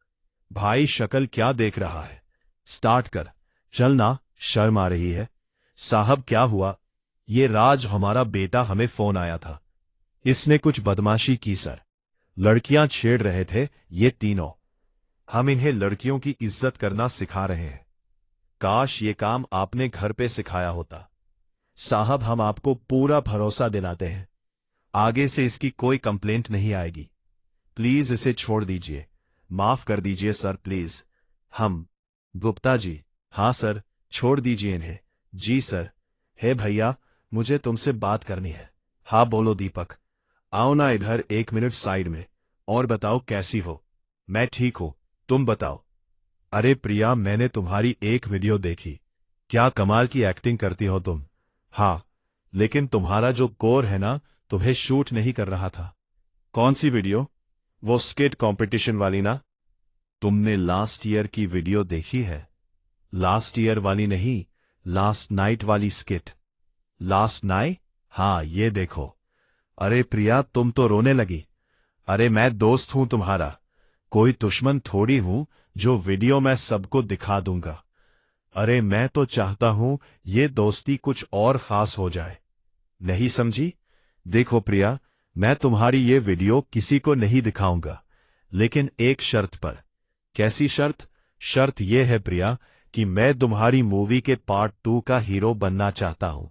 भाई शक्ल क्या देख रहा है? स्टार्ट कर। चलना, शर्म आ रही है। साहब क्या हुआ? ये राज हमारा बेटा, हमें फोन आया था। इसने कुछ बदमाशी की सर। लड़कियां छेड़ रहे थे ये तीनों। हम इन्हें लड़कियों की इज्जत करना सिखा रहे हैं। काश ये काम आपने घर पे सिखाया होता। साहब हम आपको पूरा भरोसा दिलाते हैं, आगे से इसकी कोई कंप्लेंट नहीं आएगी। प्लीज इसे छोड़ दीजिए। माफ कर दीजिए सर प्लीज। हम। गुप्ता जी। हाँ सर, छोड़ दीजिए इन्हें। जी सर। हे भैया, मुझे तुमसे बात करनी है। हाँ बोलो दीपक। आओ ना इधर, एक मिनट साइड में। और बताओ कैसी हो? मैं ठीक हूं, तुम बताओ। अरे प्रिया, मैंने तुम्हारी एक वीडियो देखी। क्या कमाल की एक्टिंग करती हो तुम। हाँ, लेकिन तुम्हारा जो कोर है ना, तुम्हें शूट नहीं कर रहा था। कौन सी वीडियो? वो स्किट कंपटीशन वाली ना? तुमने लास्ट ईयर की वीडियो देखी है? लास्ट ईयर वाली नहीं, लास्ट नाइट वाली स्किट। Last night? हाँ ये देखो। अरे प्रिया, तुम तो रोने लगी। अरे मैं दोस्त हूं तुम्हारा, कोई दुश्मन थोड़ी हूं जो वीडियो मैं सबको दिखा दूंगा। अरे मैं तो चाहता हूं ये दोस्ती कुछ और खास हो जाए। नहीं समझी? देखो प्रिया, मैं तुम्हारी ये वीडियो किसी को नहीं दिखाऊंगा, लेकिन एक शर्त पर। कैसी शर्त? शर्त यह है प्रिया कि मैं तुम्हारी मूवी के पार्ट 2 का हीरो बनना चाहता हूं।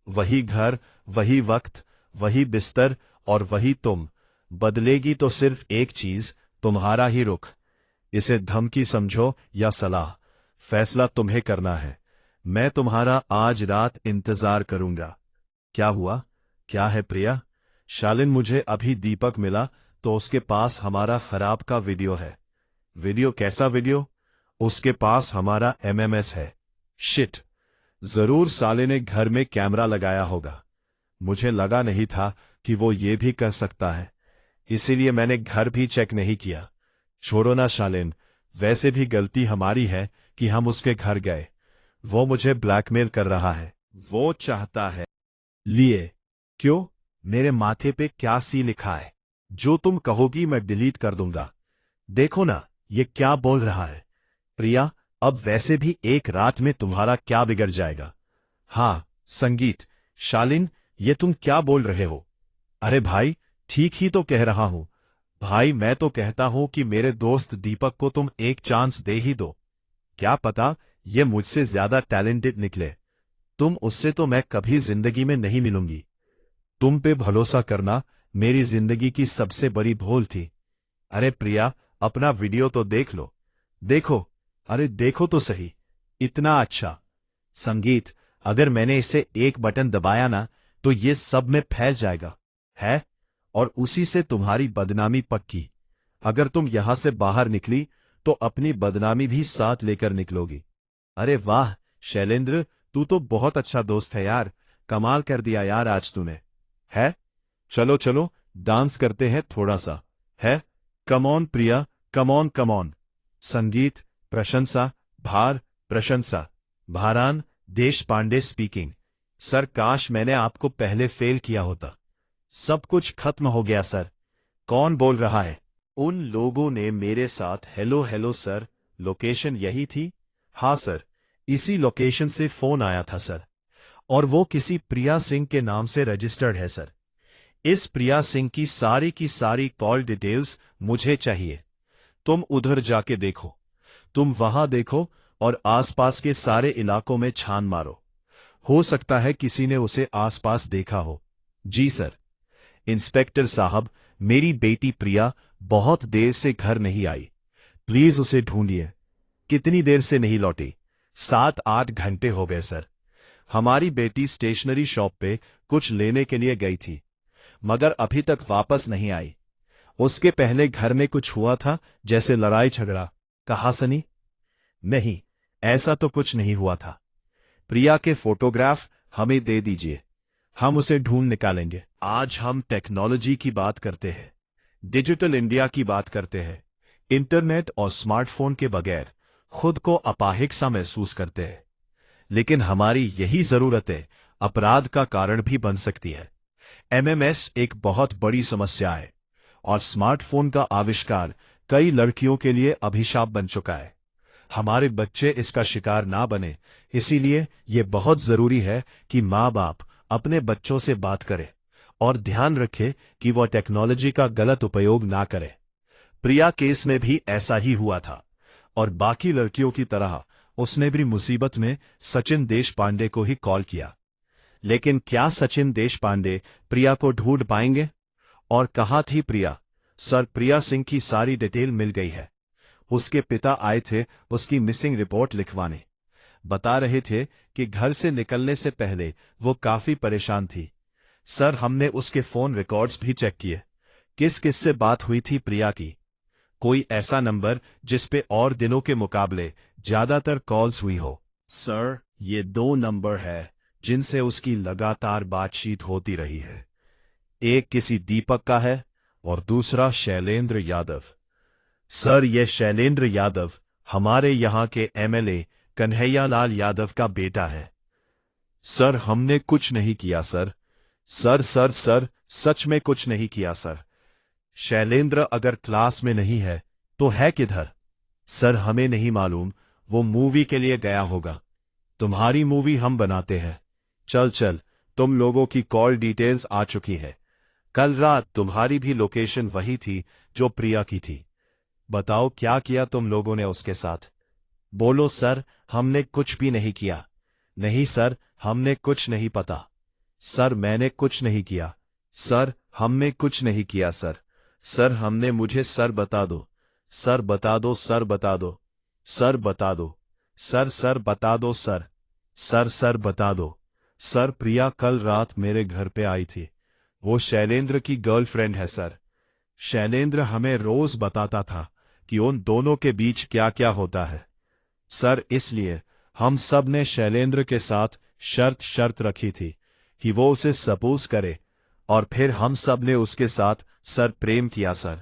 वही घर, वही वक्त, वही बिस्तर और वही तुम। बदलेगी तो सिर्फ एक चीज, तुम्हारा ही रुख। इसे धमकी समझो या सलाह, फैसला तुम्हें करना है। मैं तुम्हारा आज रात इंतजार करूंगा। क्या हुआ? क्या है प्रिया? शालिन, मुझे अभी दीपक मिला तो उसके पास हमारा खराब का वीडियो है। वीडियो? कैसा वीडियो? उसके पास हमारा एमएमएस है। शिट, जरूर साले ने घर में कैमरा लगाया होगा। मुझे लगा नहीं था कि वो ये भी कर सकता है, इसीलिए मैंने घर भी चेक नहीं किया। छोड़ो ना शालिन, वैसे भी गलती हमारी है कि हम उसके घर गए। वो मुझे ब्लैकमेल कर रहा है। वो चाहता है लिए। क्यों? मेरे माथे पे क्या सी लिखा है? जो तुम कहोगी मैं डिलीट कर दूंगा। देखो ना ये क्या बोल रहा है। प्रिया, अब वैसे भी एक रात में तुम्हारा क्या बिगड़ जाएगा? हाँ संगीत, शालिन, ये तुम क्या बोल रहे हो? अरे भाई, ठीक ही तो कह रहा हूं। भाई मैं तो कहता हूं कि मेरे दोस्त दीपक को तुम एक चांस दे ही दो। क्या पता ये मुझसे ज्यादा टैलेंटेड निकले। तुम उससे तो मैं कभी जिंदगी में नहीं मिलूंगी। तुम पे भरोसा करना मेरी जिंदगी की सबसे बड़ी भूल थी। अरे प्रिया, अपना वीडियो तो देख लो। देखो, अरे देखो तो सही, इतना अच्छा। संगीत, अगर मैंने इसे एक बटन दबाया ना, तो ये सब में फैल जाएगा है, और उसी से तुम्हारी बदनामी पक्की। अगर तुम यहां से बाहर निकली तो अपनी बदनामी भी साथ लेकर निकलोगी। अरे वाह शैलेंद्र, तू तो बहुत अच्छा दोस्त है यार। कमाल कर दिया यार आज तूने। है, चलो चलो डांस करते हैं थोड़ा सा। है, come on Priya, come on come on. संगीत, प्रशंसा, भार, प्रशंसा। भारान, देश पांडे स्पीकिंग। सर काश मैंने आपको पहले फेल किया होता। सब कुछ खत्म हो गया सर। कौन बोल रहा है? उन लोगों ने मेरे साथ हेलो हेलो सर, लोकेशन यही थी? हाँ सर, इसी लोकेशन से फोन आया था सर। और वो किसी प्रिया सिंह के नाम से रजिस्टर्ड है सर। इस प्रिया सिंह की सारी कॉल डिटेल्स मुझे चाहिए। तुम उधर जाके देखो, तुम वहां देखो और आसपास के सारे इलाकों में छान मारो। हो सकता है किसी ने उसे आसपास देखा हो। जी सर। इंस्पेक्टर साहब, मेरी बेटी प्रिया बहुत देर से घर नहीं आई। प्लीज उसे ढूंढिए। कितनी देर से नहीं लौटी? 7-8 घंटे हो गए सर। हमारी बेटी स्टेशनरी शॉप पे कुछ लेने के लिए गई थी, मगर अभी तक वापस नहीं आई। उसके पहले घर में कुछ हुआ था, जैसे लड़ाई झगड़ा। कहा सनी? नहीं, ऐसा तो कुछ नहीं हुआ था। प्रिया के फोटोग्राफ हमें दे दीजिए, हम उसे ढूंढ निकालेंगे। आज हम टेक्नोलॉजी की बात करते हैं, डिजिटल इंडिया की बात करते हैं। इंटरनेट और स्मार्टफोन के बगैर खुद को अपाहिज सा महसूस करते हैं। लेकिन हमारी यही जरूरतें अपराध का कारण भी बन सकती है। एमएमएस एक बहुत बड़ी समस्या है, और स्मार्टफोन का आविष्कार कई लड़कियों के लिए अभिशाप बन चुका है। हमारे बच्चे इसका शिकार ना बने, इसीलिए यह बहुत जरूरी है कि माँ बाप अपने बच्चों से बात करें और ध्यान रखें कि वह टेक्नोलॉजी का गलत उपयोग ना करें। प्रिया केस में भी ऐसा ही हुआ था, और बाकी लड़कियों की तरह उसने भी मुसीबत में सचिन देशपांडे को ही कॉल किया। लेकिन क्या सचिन देशपांडे प्रिया को ढूंढ पाएंगे? और कहाँ थी प्रिया? सर, प्रिया सिंह की सारी डिटेल मिल गई है। उसके पिता आए थे उसकी मिसिंग रिपोर्ट लिखवाने। बता रहे थे कि घर से निकलने से पहले वो काफी परेशान थी। सर, हमने उसके फोन रिकॉर्ड्स भी चेक किए। किस किस से बात हुई थी प्रिया की? कोई ऐसा नंबर जिस पे और दिनों के मुकाबले ज्यादातर कॉल्स हुई हो? सर, ये 2 नंबर है जिनसे उसकी लगातार बातचीत होती रही है। एक किसी दीपक का है और दूसरा शैलेंद्र यादव। सर, ये शैलेंद्र यादव हमारे यहाँ के एमएलए कन्हैयालाल यादव का बेटा है। सर, हमने कुछ नहीं किया सर। सर, सच में कुछ नहीं किया सर। शैलेंद्र अगर क्लास में नहीं है तो है किधर? सर, हमें नहीं मालूम, वो मूवी के लिए गया होगा। तुम्हारी मूवी हम बनाते हैं। चल चल, तुम लोगों की कॉल डिटेल्स आ चुकी है। कल रात तुम्हारी भी लोकेशन वही थी जो प्रिया की थी। बताओ क्या किया तुम लोगों ने उसके साथ? बोलो सर, हमने कुछ भी नहीं किया। नहीं सर, हमने कुछ नहीं पता। सर, मैंने कुछ नहीं किया। सर, हमने कुछ नहीं किया सर। सर, हमने मुझे सर बता दो। सर बता दो, सर बता दो। सर बता दो। सर बता दो सर। सर बता दो। सर, प्रिया कल रात मेरे घर पे आई थी। वो शैलेंद्र की गर्लफ्रेंड है सर। शैलेंद्र हमें रोज बताता था कि उन दोनों के बीच क्या क्या होता है। सर, इसलिए हम सब ने शैलेंद्र के साथ शर्त रखी थी कि वो उसे सपोज करे, और फिर हम सब ने उसके साथ सर प्रेम किया सर।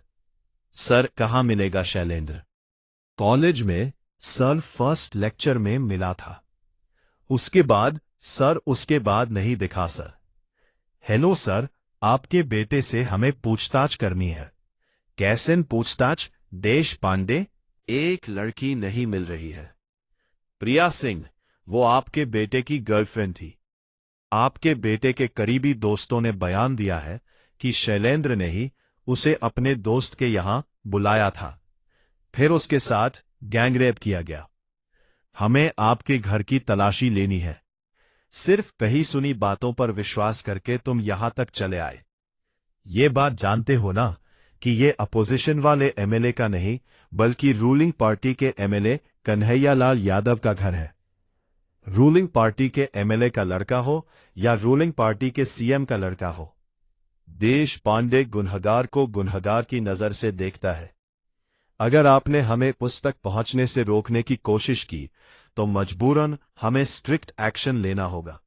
सर, कहाँ मिलेगा शैलेंद्र? कॉलेज में सर फर्स्ट लेक्चर में मिला था। उसके बाद सर उसके बाद नहीं दिखा सर। हेलो सर, आपके बेटे से हमें पूछताछ करनी है। कैसे पूछताछ? देश पांडे, एक लड़की नहीं मिल रही है। प्रिया सिंह, वो आपके बेटे की गर्लफ्रेंड थी। आपके बेटे के करीबी दोस्तों ने बयान दिया है कि शैलेंद्र ने ही उसे अपने दोस्त के यहां बुलाया था, फिर उसके साथ गैंगरेप किया गया। हमें आपके घर की तलाशी लेनी है। सिर्फ कही सुनी बातों पर विश्वास करके तुम यहां तक चले आए। ये बात जानते हो ना कि ये अपोजिशन वाले एमएलए का नहीं बल्कि रूलिंग पार्टी के एमएलए कन्हैयालाल यादव का घर है। रूलिंग पार्टी के एमएलए का लड़का हो या रूलिंग पार्टी के सीएम का लड़का हो, देश पांडे गुनहगार को गुनहगार की नजर से देखता है। अगर आपने हमें उस तक पहुंचने से रोकने की कोशिश की तो मजबूरन हमें स्ट्रिक्ट एक्शन लेना होगा।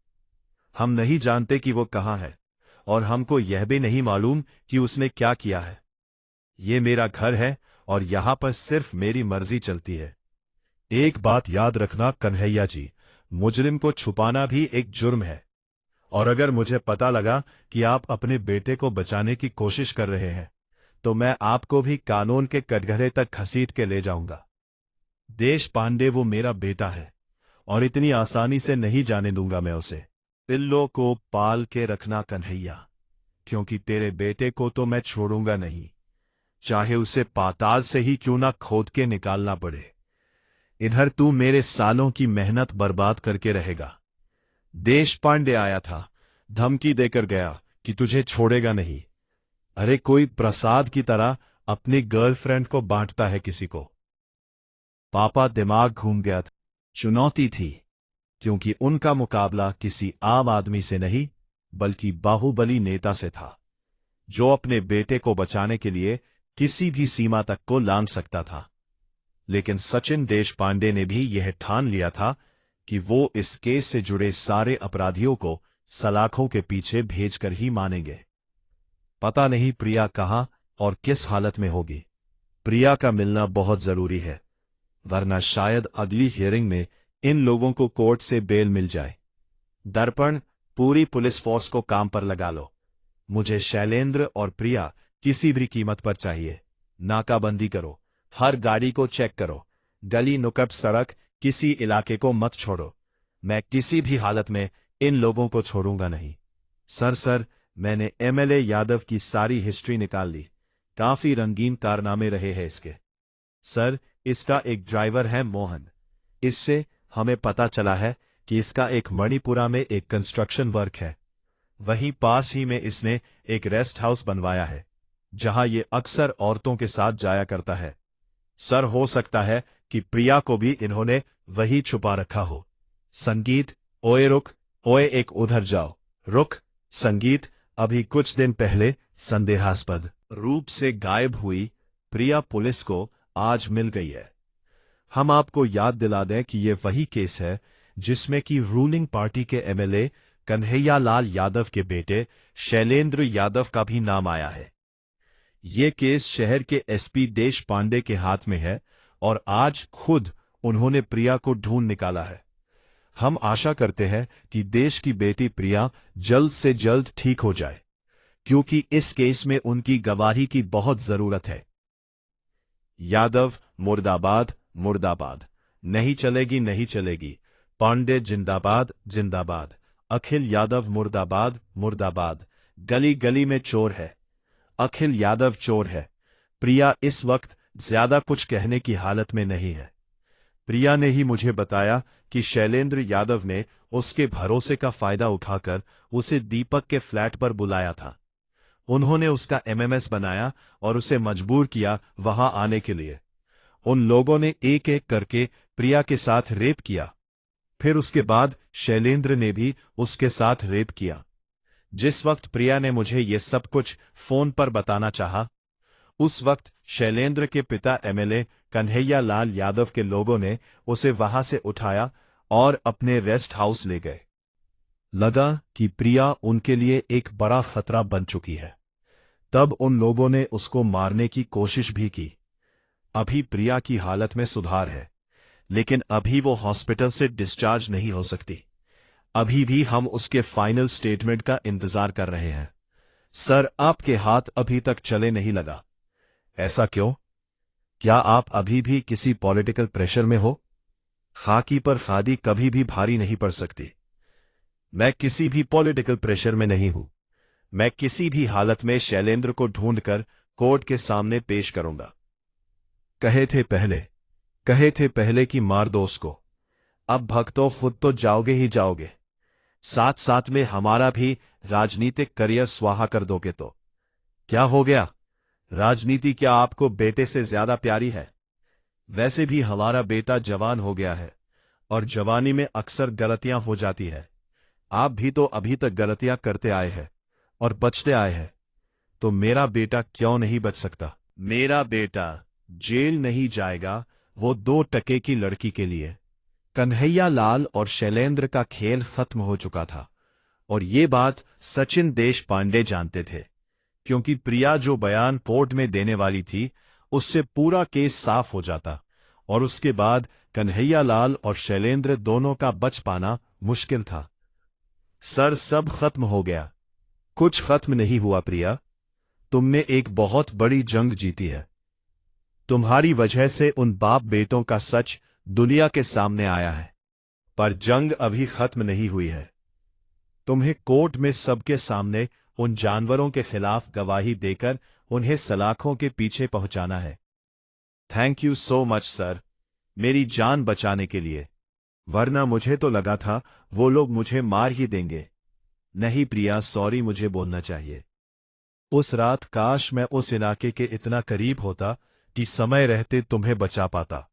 हम नहीं जानते कि वो कहां है और हमको यह भी नहीं मालूम कि उसने क्या किया है। ये मेरा घर है और यहां पर सिर्फ मेरी मर्जी चलती है। एक बात याद रखना कन्हैया जी, मुजरिम को छुपाना भी एक जुर्म है, और अगर मुझे पता लगा कि आप अपने बेटे को बचाने की कोशिश कर रहे हैं तो मैं आपको भी कानून के कटघरे तक घसीट के ले जाऊंगा। देश पांडे वो मेरा बेटा है और इतनी आसानी से नहीं जाने दूंगा मैं उसे। पिल्लों को पाल के रखना कन्हैया, क्योंकि तेरे बेटे को तो मैं छोड़ूंगा नहीं, चाहे उसे पाताल से ही क्यों ना खोद के निकालना पड़े। इधर तू मेरे सालों की मेहनत बर्बाद करके रहेगा। देश पांडे आया था, धमकी देकर गया कि तुझे छोड़ेगा नहीं। अरे कोई प्रसाद की तरह अपनी गर्लफ्रेंड को बांटता है किसी को। पापा दिमाग घूम गया था। चुनौती थी, क्योंकि उनका मुकाबला किसी आम आदमी से नहीं बल्कि बाहुबली नेता से था, जो अपने बेटे को बचाने के लिए किसी भी सीमा तक को लांघ सकता था। लेकिन सचिन देशपांडे ने भी यह ठान लिया था कि वो इस केस से जुड़े सारे अपराधियों को सलाखों के पीछे भेजकर ही मानेंगे। पता नहीं प्रिया कहां और किस हालत में होगी। प्रिया का मिलना बहुत जरूरी है, वरना शायद अगली हियरिंग में इन लोगों को कोर्ट से बेल मिल जाए। दर्पण, पूरी पुलिस फोर्स को काम पर लगा लो। मुझे शैलेंद्र और प्रिया किसी भी कीमत पर चाहिए। नाकाबंदी करो, हर गाड़ी को चेक करो, गली नुक्कड़ सड़क किसी इलाके को मत छोड़ो। मैं किसी भी हालत में इन लोगों को छोड़ूंगा नहीं। सर, मैंने एमएलए यादव की सारी हिस्ट्री निकाल ली। काफी रंगीन कारनामे रहे हैं इसके। सर, इसका एक ड्राइवर है मोहन। इससे हमें पता चला है कि इसका एक मणिपुरा में एक कंस्ट्रक्शन वर्क है। वहीं पास ही में इसने एक रेस्ट हाउस बनवाया है, जहां ये अक्सर औरतों के साथ जाया करता है। सर, हो सकता है कि प्रिया को भी इन्होंने वही छुपा रखा हो। संगीत, ओए रुक, ओए एक उधर जाओ, रुक। संगीत अभी कुछ दिन पहले संदेहास्पद रूप से गायब हुई प्रिया पुलिस को आज मिल गई है। हम आपको याद दिला दें कि ये वही केस है जिसमें कि रूलिंग पार्टी के एमएलए कन्हैयालाल यादव के बेटे शैलेंद्र यादव का भी नाम आया है। ये केस शहर के एसपी देश पांडे के हाथ में है और आज खुद उन्होंने प्रिया को ढूंढ निकाला है। हम आशा करते हैं कि देश की बेटी प्रिया जल्द से जल्द ठीक हो जाए, क्योंकि इस केस में उनकी गवाही की बहुत जरूरत है। यादव मुर्दाबाद, मुर्दाबाद। नहीं चलेगी, नहीं चलेगी। पांडे जिंदाबाद, जिंदाबाद। अखिल यादव मुर्दाबाद, मुर्दाबाद। गली गली में चोर है, अखिल यादव चोर है। प्रिया इस वक्त ज्यादा कुछ कहने की हालत में नहीं है। प्रिया ने ही मुझे बताया कि शैलेंद्र यादव ने उसके भरोसे का फायदा उठाकर उसे दीपक के फ्लैट पर बुलाया था। उन्होंने उसका एमएमएस बनाया और उसे मजबूर किया वहां आने के लिए। उन लोगों ने एक एक करके प्रिया के साथ रेप किया। फिर उसके बाद शैलेंद्र ने भी उसके साथ रेप किया। जिस वक्त प्रिया ने मुझे ये सब कुछ फोन पर बताना चाहा, उस वक्त शैलेंद्र के पिता एमएलए कन्हैयालाल यादव के लोगों ने उसे वहां से उठाया और अपने रेस्ट हाउस ले गए। लगा कि प्रिया उनके लिए एक बड़ा खतरा बन चुकी है। तब उन लोगों ने उसको मारने की कोशिश भी की। अभी प्रिया की हालत में सुधार है, लेकिन अभी वो हॉस्पिटल से डिस्चार्ज नहीं हो सकती। अभी भी हम उसके फाइनल स्टेटमेंट का इंतजार कर रहे हैं। सर, आपके हाथ अभी तक चले नहीं लगा। ऐसा क्यों? क्या आप अभी भी किसी पॉलिटिकल प्रेशर में हो? खाकी पर खादी कभी भी भारी नहीं पड़ सकती। मैं किसी भी पॉलिटिकल प्रेशर में नहीं हूं। मैं किसी भी हालत में शैलेंद्र को ढूंढकर कोर्ट के सामने पेश करूंगा। कहे थे पहले कि मार दो उसको। अब भक्तों खुद तो जाओगे ही जाओगे, साथ साथ में हमारा भी राजनीतिक करियर स्वाहा कर दोगे तो क्या हो गया? राजनीति क्या आपको बेटे से ज्यादा प्यारी है? वैसे भी हमारा बेटा जवान हो गया है और जवानी में अक्सर गलतियां हो जाती है। आप भी तो अभी तक गलतियां करते आए हैं और बचते आए हैं, तो मेरा बेटा क्यों नहीं बच सकता? मेरा बेटा जेल नहीं जाएगा, वो 2 टके की लड़की के लिए। कन्हैया लाल और शैलेंद्र का खेल खत्म हो चुका था और ये बात सचिन देश पांडे जानते थे, क्योंकि प्रिया जो बयान कोर्ट में देने वाली थी उससे पूरा केस साफ हो जाता और उसके बाद कन्हैया लाल और शैलेंद्र दोनों का बच पाना मुश्किल था। सर, सब खत्म हो गया। कुछ खत्म नहीं हुआ प्रिया, तुमने एक बहुत बड़ी जंग जीती है। तुम्हारी वजह से उन बाप बेटों का सच दुनिया के सामने आया है, पर जंग अभी खत्म नहीं हुई है। तुम्हें कोर्ट में सबके सामने उन जानवरों के खिलाफ गवाही देकर उन्हें सलाखों के पीछे पहुंचाना है। Thank you so much sir, मेरी जान बचाने के लिए, वरना मुझे तो लगा था वो लोग मुझे मार ही देंगे। नहीं प्रिया, सॉरी मुझे बोलना चाहिए। उस रात काश मैं उस इलाके के इतना करीब होता कि समय रहते तुम्हें बचा पाता।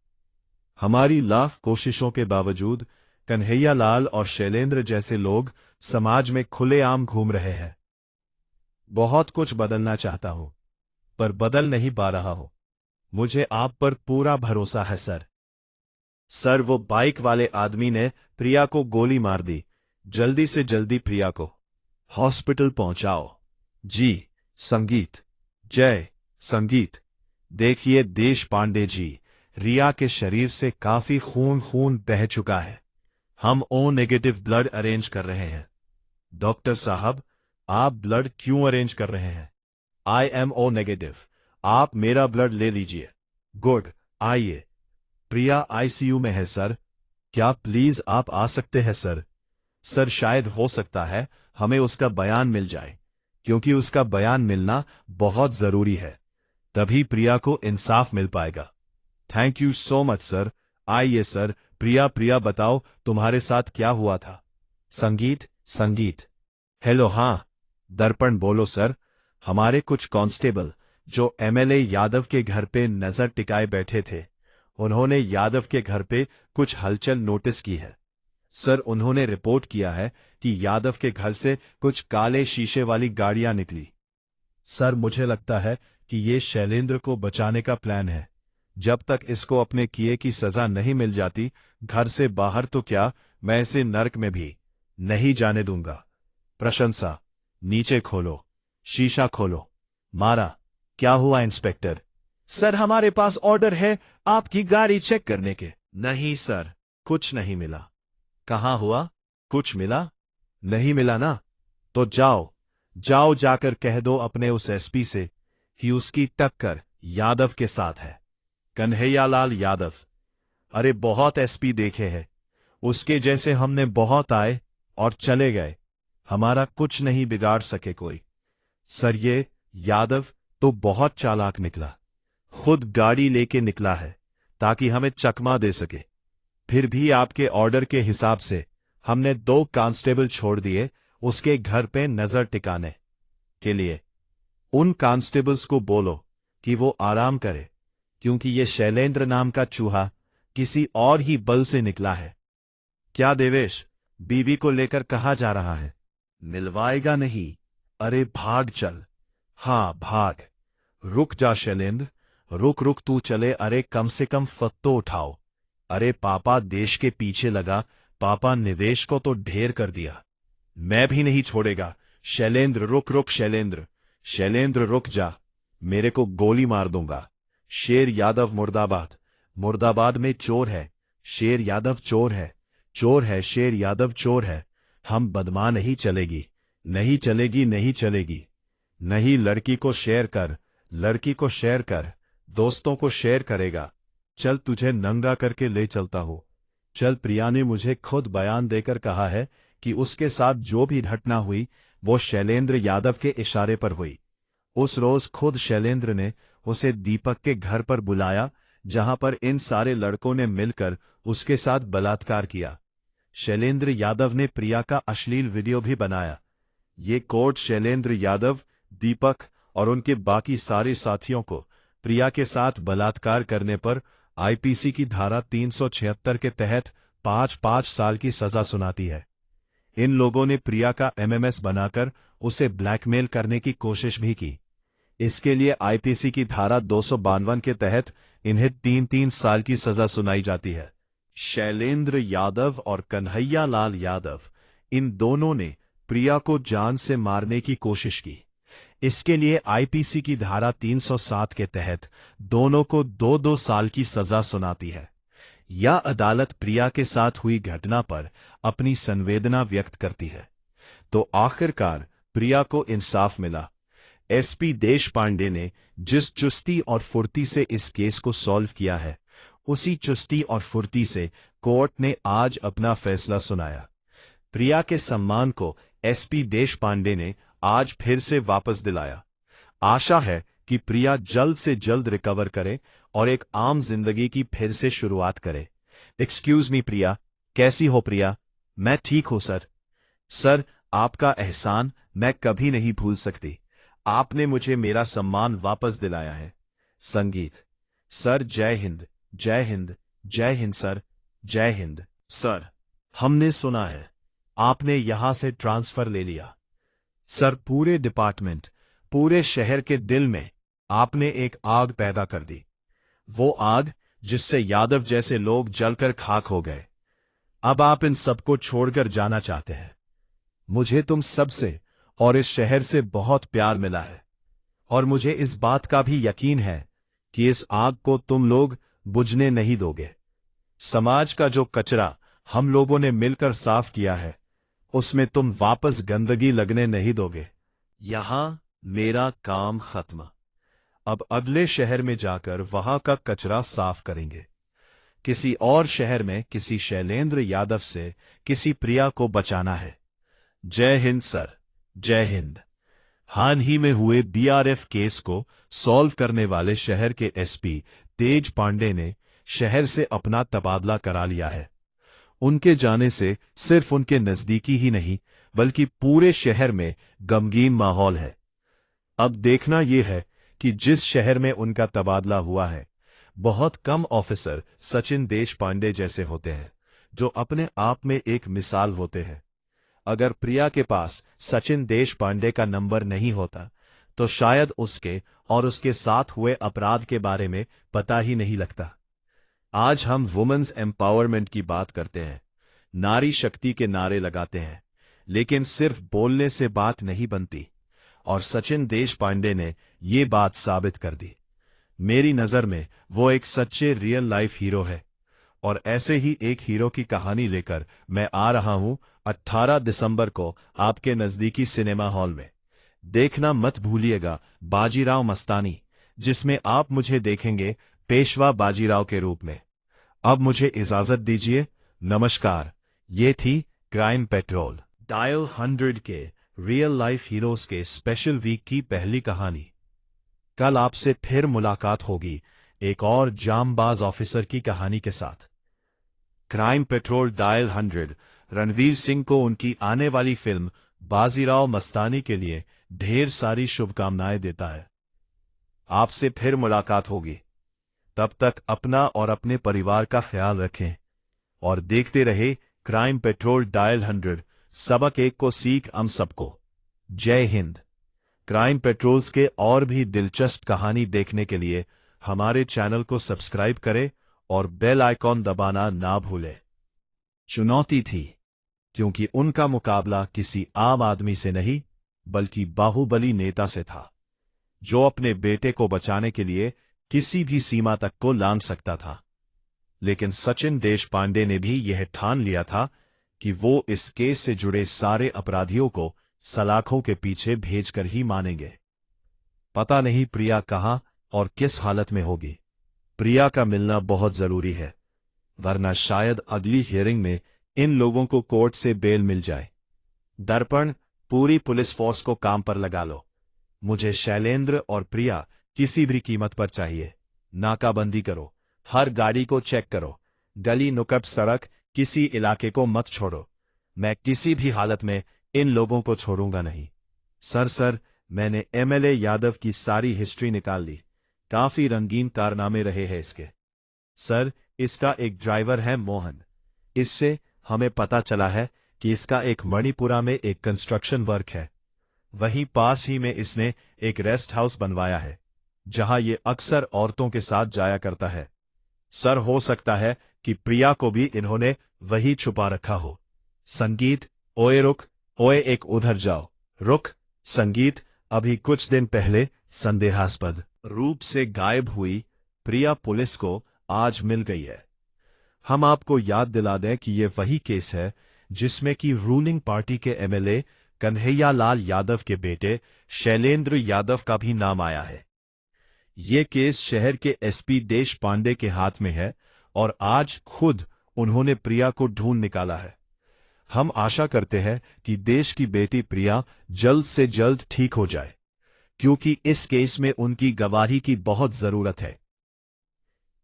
हमारी लाख कोशिशों के बावजूद कन्हैया लाल और शैलेंद्र जैसे लोग समाज में खुलेआम घूम रहे हैं। बहुत कुछ बदलना चाहता हूं, पर बदल नहीं पा रहा हूं। मुझे आप पर पूरा भरोसा है सर। सर, वो बाइक वाले आदमी ने प्रिया को गोली मार दी। जल्दी से जल्दी प्रिया को हॉस्पिटल पहुंचाओ। जी संगीत, जय संगीत। देखिए देश पांडे जी, रिया के शरीर से काफी खून बह चुका है। हम ओ नेगेटिव ब्लड अरेंज कर रहे हैं। डॉक्टर साहब, आप ब्लड क्यों अरेंज कर रहे हैं? आई एम ओ नेगेटिव, आप मेरा ब्लड ले लीजिए। गुड, आइए। प्रिया आईसीयू में है सर, क्या प्लीज आप आ सकते हैं सर? सर, शायद हो सकता है हमें उसका बयान मिल जाए, क्योंकि उसका बयान मिलना बहुत जरूरी है, तभी प्रिया को इंसाफ मिल पाएगा। Thank you so much sir. आइए सर। प्रिया बताओ तुम्हारे साथ क्या हुआ था? संगीत। हेलो, हाँ दर्पण बोलो सर। हमारे कुछ कांस्टेबल जो एमएलए यादव के घर पे नजर टिकाए बैठे थे, उन्होंने यादव के घर पे कुछ हलचल नोटिस की है। सर, उन्होंने रिपोर्ट किया है कि यादव के घर से कुछ काले शीशे वाली गाड़ियां निकली। सर, मुझे लगता है कि ये शैलेंद्र को बचाने का प्लान है। जब तक इसको अपने किए की सजा नहीं मिल जाती, घर से बाहर तो क्या, मैं इसे नर्क में भी नहीं जाने दूंगा। प्रशंसा। नीचे खोलो, शीशा खोलो। मारा। क्या हुआ इंस्पेक्टर? सर, हमारे पास ऑर्डर है आपकी गाड़ी चेक करने के। नहीं सर, कुछ नहीं मिला। कहां हुआ? कुछ मिला? नहीं मिला ना? तो जाओ जाकर कह दो अपने उस एसपी से कि उसकी टक्कर यादव के साथ है, कन्हैयालाल यादव। अरे बहुत एसपी देखे हैं, उसके जैसे हमने बहुत आए और चले गए, हमारा कुछ नहीं बिगाड़ सके कोई। सर, ये यादव तो बहुत चालाक निकला, खुद गाड़ी लेके निकला है ताकि हमें चकमा दे सके। फिर भी आपके ऑर्डर के हिसाब से हमने 2 कांस्टेबल छोड़ दिए उसके घर पे नजर टिकाने के लिए। उन कांस्टेबल्स को बोलो कि वो आराम करे, क्योंकि ये शैलेंद्र नाम का चूहा किसी और ही बल से निकला है। क्या देवेश, बीवी को लेकर कहाँ जा रहा है? मिलवाएगा नहीं? अरे भाग चल। हाँ भाग। रुक जा शैलेंद्र, रुक तू चले। अरे कम से कम फत तो उठाओ। अरे पापा देश के पीछे लगा, पापा निवेश को तो ढेर कर दिया। मैं भी नहीं छोड़ेगा। शैलेंद्र रुक शैलेंद्र रुक जा, मेरे को गोली मार दूंगा। शेर यादव मुर्दाबाद में चोर है, शेर यादव चोर है, शेर यादव चोर है। हम बदमा नहीं चलेगी। नहीं, लड़की को शेयर कर, दोस्तों को शेयर करेगा। चल तुझे नंगा करके ले चलता हूं। चल, प्रिया ने मुझे खुद बयान देकर कहा है कि उसके साथ जो भी घटना हुई वो शैलेंद्र यादव के इशारे पर हुई। उस रोज खुद शैलेंद्र ने उसे दीपक के घर पर बुलाया, जहां पर इन सारे लड़कों ने मिलकर उसके साथ बलात्कार किया। शैलेंद्र यादव ने प्रिया का अश्लील वीडियो भी बनाया। ये कोर्ट शैलेंद्र यादव, दीपक और उनके बाकी सारे साथियों को प्रिया के साथ बलात्कार करने पर आईपीसी की धारा 376 के तहत 5-5 साल की सजा सुनाती है। इन लोगों ने प्रिया का एमएमएस बनाकर उसे ब्लैकमेल करने की कोशिश भी की। इसके लिए आईपीसी की धारा 252 के तहत इन्हें 3-3 साल की सजा सुनाई जाती है। शैलेंद्र यादव और कन्हैया लाल यादव, इन दोनों ने प्रिया को जान से मारने की कोशिश की। इसके लिए आईपीसी की धारा 307 के तहत दोनों को 2-2 साल की सजा सुनाती है। यह अदालत प्रिया के साथ हुई घटना पर अपनी संवेदना व्यक्त करती है। तो आखिरकार प्रिया को इंसाफ मिला। एसपी देशपांडे ने जिस चुस्ती और फुर्ती से इस केस को सॉल्व किया है, उसी चुस्ती और फुर्ती से कोर्ट ने आज अपना फैसला सुनाया। प्रिया के सम्मान को एसपी देशपांडे ने आज फिर से वापस दिलाया। आशा है कि प्रिया जल्द से जल्द रिकवर करे और एक आम जिंदगी की फिर से शुरुआत करे। एक्सक्यूज मी प्रिया, कैसी हो प्रिया? मैं ठीक हूं सर। सर, आपका एहसान मैं कभी नहीं भूल सकती। आपने मुझे मेरा सम्मान वापस दिलाया है। संगीत: सर जय हिंद, जय हिंद, जय हिंद सर, जय हिंद। सर, हमने सुना है आपने यहां से ट्रांसफर ले लिया। सर, पूरे डिपार्टमेंट, पूरे शहर के दिल में आपने एक आग पैदा कर दी। वो आग जिससे यादव जैसे लोग जलकर खाक हो गए। अब आप इन सबको छोड़कर जाना चाहते हैं। मुझे तुम सबसे और इस शहर से बहुत प्यार मिला है, और मुझे इस बात का भी यकीन है कि इस आग को तुम लोग बुझने नहीं दोगे। समाज का जो कचरा हम लोगों ने मिलकर साफ किया है, उसमें तुम वापस गंदगी लगने नहीं दोगे। यहां मेरा काम खत्म। अब अगले शहर में जाकर वहां का कचरा साफ करेंगे। किसी और शहर में किसी शैलेंद्र यादव से किसी प्रिया को बचाना है। जय हिंद सर, जय हिंद। हाल ही में हुए बीआरएफ केस को सॉल्व करने वाले शहर के एसपी तेज पांडे ने शहर से अपना तबादला करा लिया है। उनके जाने से सिर्फ उनके नजदीकी ही नहीं, बल्कि पूरे शहर में गमगीन माहौल है। अब देखना यह है कि जिस शहर में उनका तबादला हुआ है, बहुत कम ऑफिसर सचिन देशपांडे जैसे होते हैं, जो अपने आप में एक मिसाल होते हैं। अगर प्रिया के पास सचिन देशपांडे का नंबर नहीं होता, तो शायद उसके और उसके साथ हुए अपराध के बारे में पता ही नहीं लगता। आज हम वुमेन्स एम्पावरमेंट की बात करते हैं, नारी शक्ति के नारे लगाते हैं, लेकिन सिर्फ बोलने से बात नहीं बनती, और सचिन देशपांडे ने ये बात साबित कर दी। मेरी नजर में वो एक सच्चे रियल लाइफ हीरो है, और ऐसे ही एक हीरो की कहानी लेकर मैं आ रहा हूं 18 दिसंबर को आपके नजदीकी सिनेमा हॉल में। देखना मत भूलिएगा बाजीराव मस्तानी, जिसमें आप मुझे देखेंगे पेशवा बाजीराव के रूप में। अब मुझे इजाजत दीजिए, नमस्कार। ये थी क्राइम पेट्रोल डायल 100 के रियल लाइफ हीरोज के स्पेशल वीक की पहली कहानी। कल आपसे फिर मुलाकात होगी एक और जांबाज ऑफिसर की कहानी के साथ। Crime patrol dial 100 Ranveer Singh को उनकी आने वाली फिल्म बाजीराव मस्तानी के लिए ढेर सारी शुभकामनाएं देता है। आपसे फिर मुलाकात होगी। तब तक अपना और अपने परिवार का ख्याल रखें और देखते रहे क्राइम पेट्रोल डायल 100, सबक एक को सीख हम सबको। जय हिंद। क्राइम पेट्रोल्स के और भी दिलचस्प कहानी देखने के लिए हमारे चैनल को सब्सक्राइब करें और बेल आइकॉन दबाना ना भूलें। चुनौती थी, क्योंकि उनका मुकाबला किसी आम आदमी से नहीं, बल्कि बाहुबली नेता से था, जो अपने बेटे को बचाने के लिए किसी भी सीमा तक को लांघ सकता था। लेकिन सचिन देशपांडे ने भी यह ठान लिया था कि वो इस केस से जुड़े सारे अपराधियों को सलाखों के पीछे भेजकर ही मानेंगे। पता नहीं प्रिया कहां और किस हालत में होगी। प्रिया का मिलना बहुत जरूरी है, वरना शायद अगली हियरिंग में इन लोगों को कोर्ट से बेल मिल जाए। दर्पण, पूरी पुलिस फोर्स को काम पर लगा लो। मुझे शैलेंद्र और प्रिया किसी भी कीमत पर चाहिए। नाकाबंदी करो, हर गाड़ी को चेक करो, गली नुक्कड़ सड़क किसी इलाके को मत छोड़ो। मैं किसी भी हालत में इन लोगों को छोड़ूंगा नहीं। सर, मैंने एमएलए यादव की सारी हिस्ट्री निकाल ली। काफी रंगीन कारनामे रहे हैं इसके। सर, इसका एक ड्राइवर है मोहन। इससे हमें पता चला है कि इसका एक मणिपुरा में एक कंस्ट्रक्शन वर्क है। वहीं पास ही में इसने एक रेस्ट हाउस बनवाया है, जहां ये अक्सर औरतों के साथ जाया करता है। सर, हो सकता है कि प्रिया को भी इन्होंने वही छुपा रखा हो। संगीत, ओए रुक, ओए एक उधर जाओ, रुक। संगीत, अभी कुछ दिन पहले संदेहास्पद रूप से गायब हुई प्रिया पुलिस को आज मिल गई है। हम आपको याद दिला दें कि यह वही केस है जिसमें कि रूलिंग पार्टी के एमएलए कन्हैया लाल यादव के बेटे शैलेंद्र यादव का भी नाम आया है। ये केस शहर के एसपी देश पांडे के हाथ में है और आज खुद उन्होंने प्रिया को ढूंढ निकाला है। हम आशा करते हैं कि देश की बेटी प्रिया जल्द से जल्द ठीक हो जाए, क्योंकि इस केस में उनकी गवाही की बहुत जरूरत है।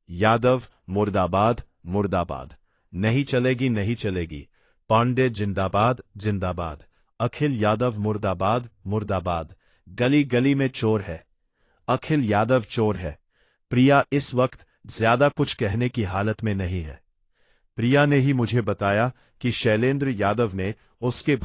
यादव मुर्दाबाद, मुर्दाबाद। नहीं चलेगी, नहीं चलेगी। पांडे जिंदाबाद, जिंदाबाद। अखिल यादव मुर्दाबाद, मुर्दाबाद। गली गली में चोर है। अखिल यादव चोर है। प्रिया इस वक्त ज्यादा कुछ कहने की हालत में नहीं है। प्रिया ने ही मुझे बताया कि शैलेंद्र यादव ने उसके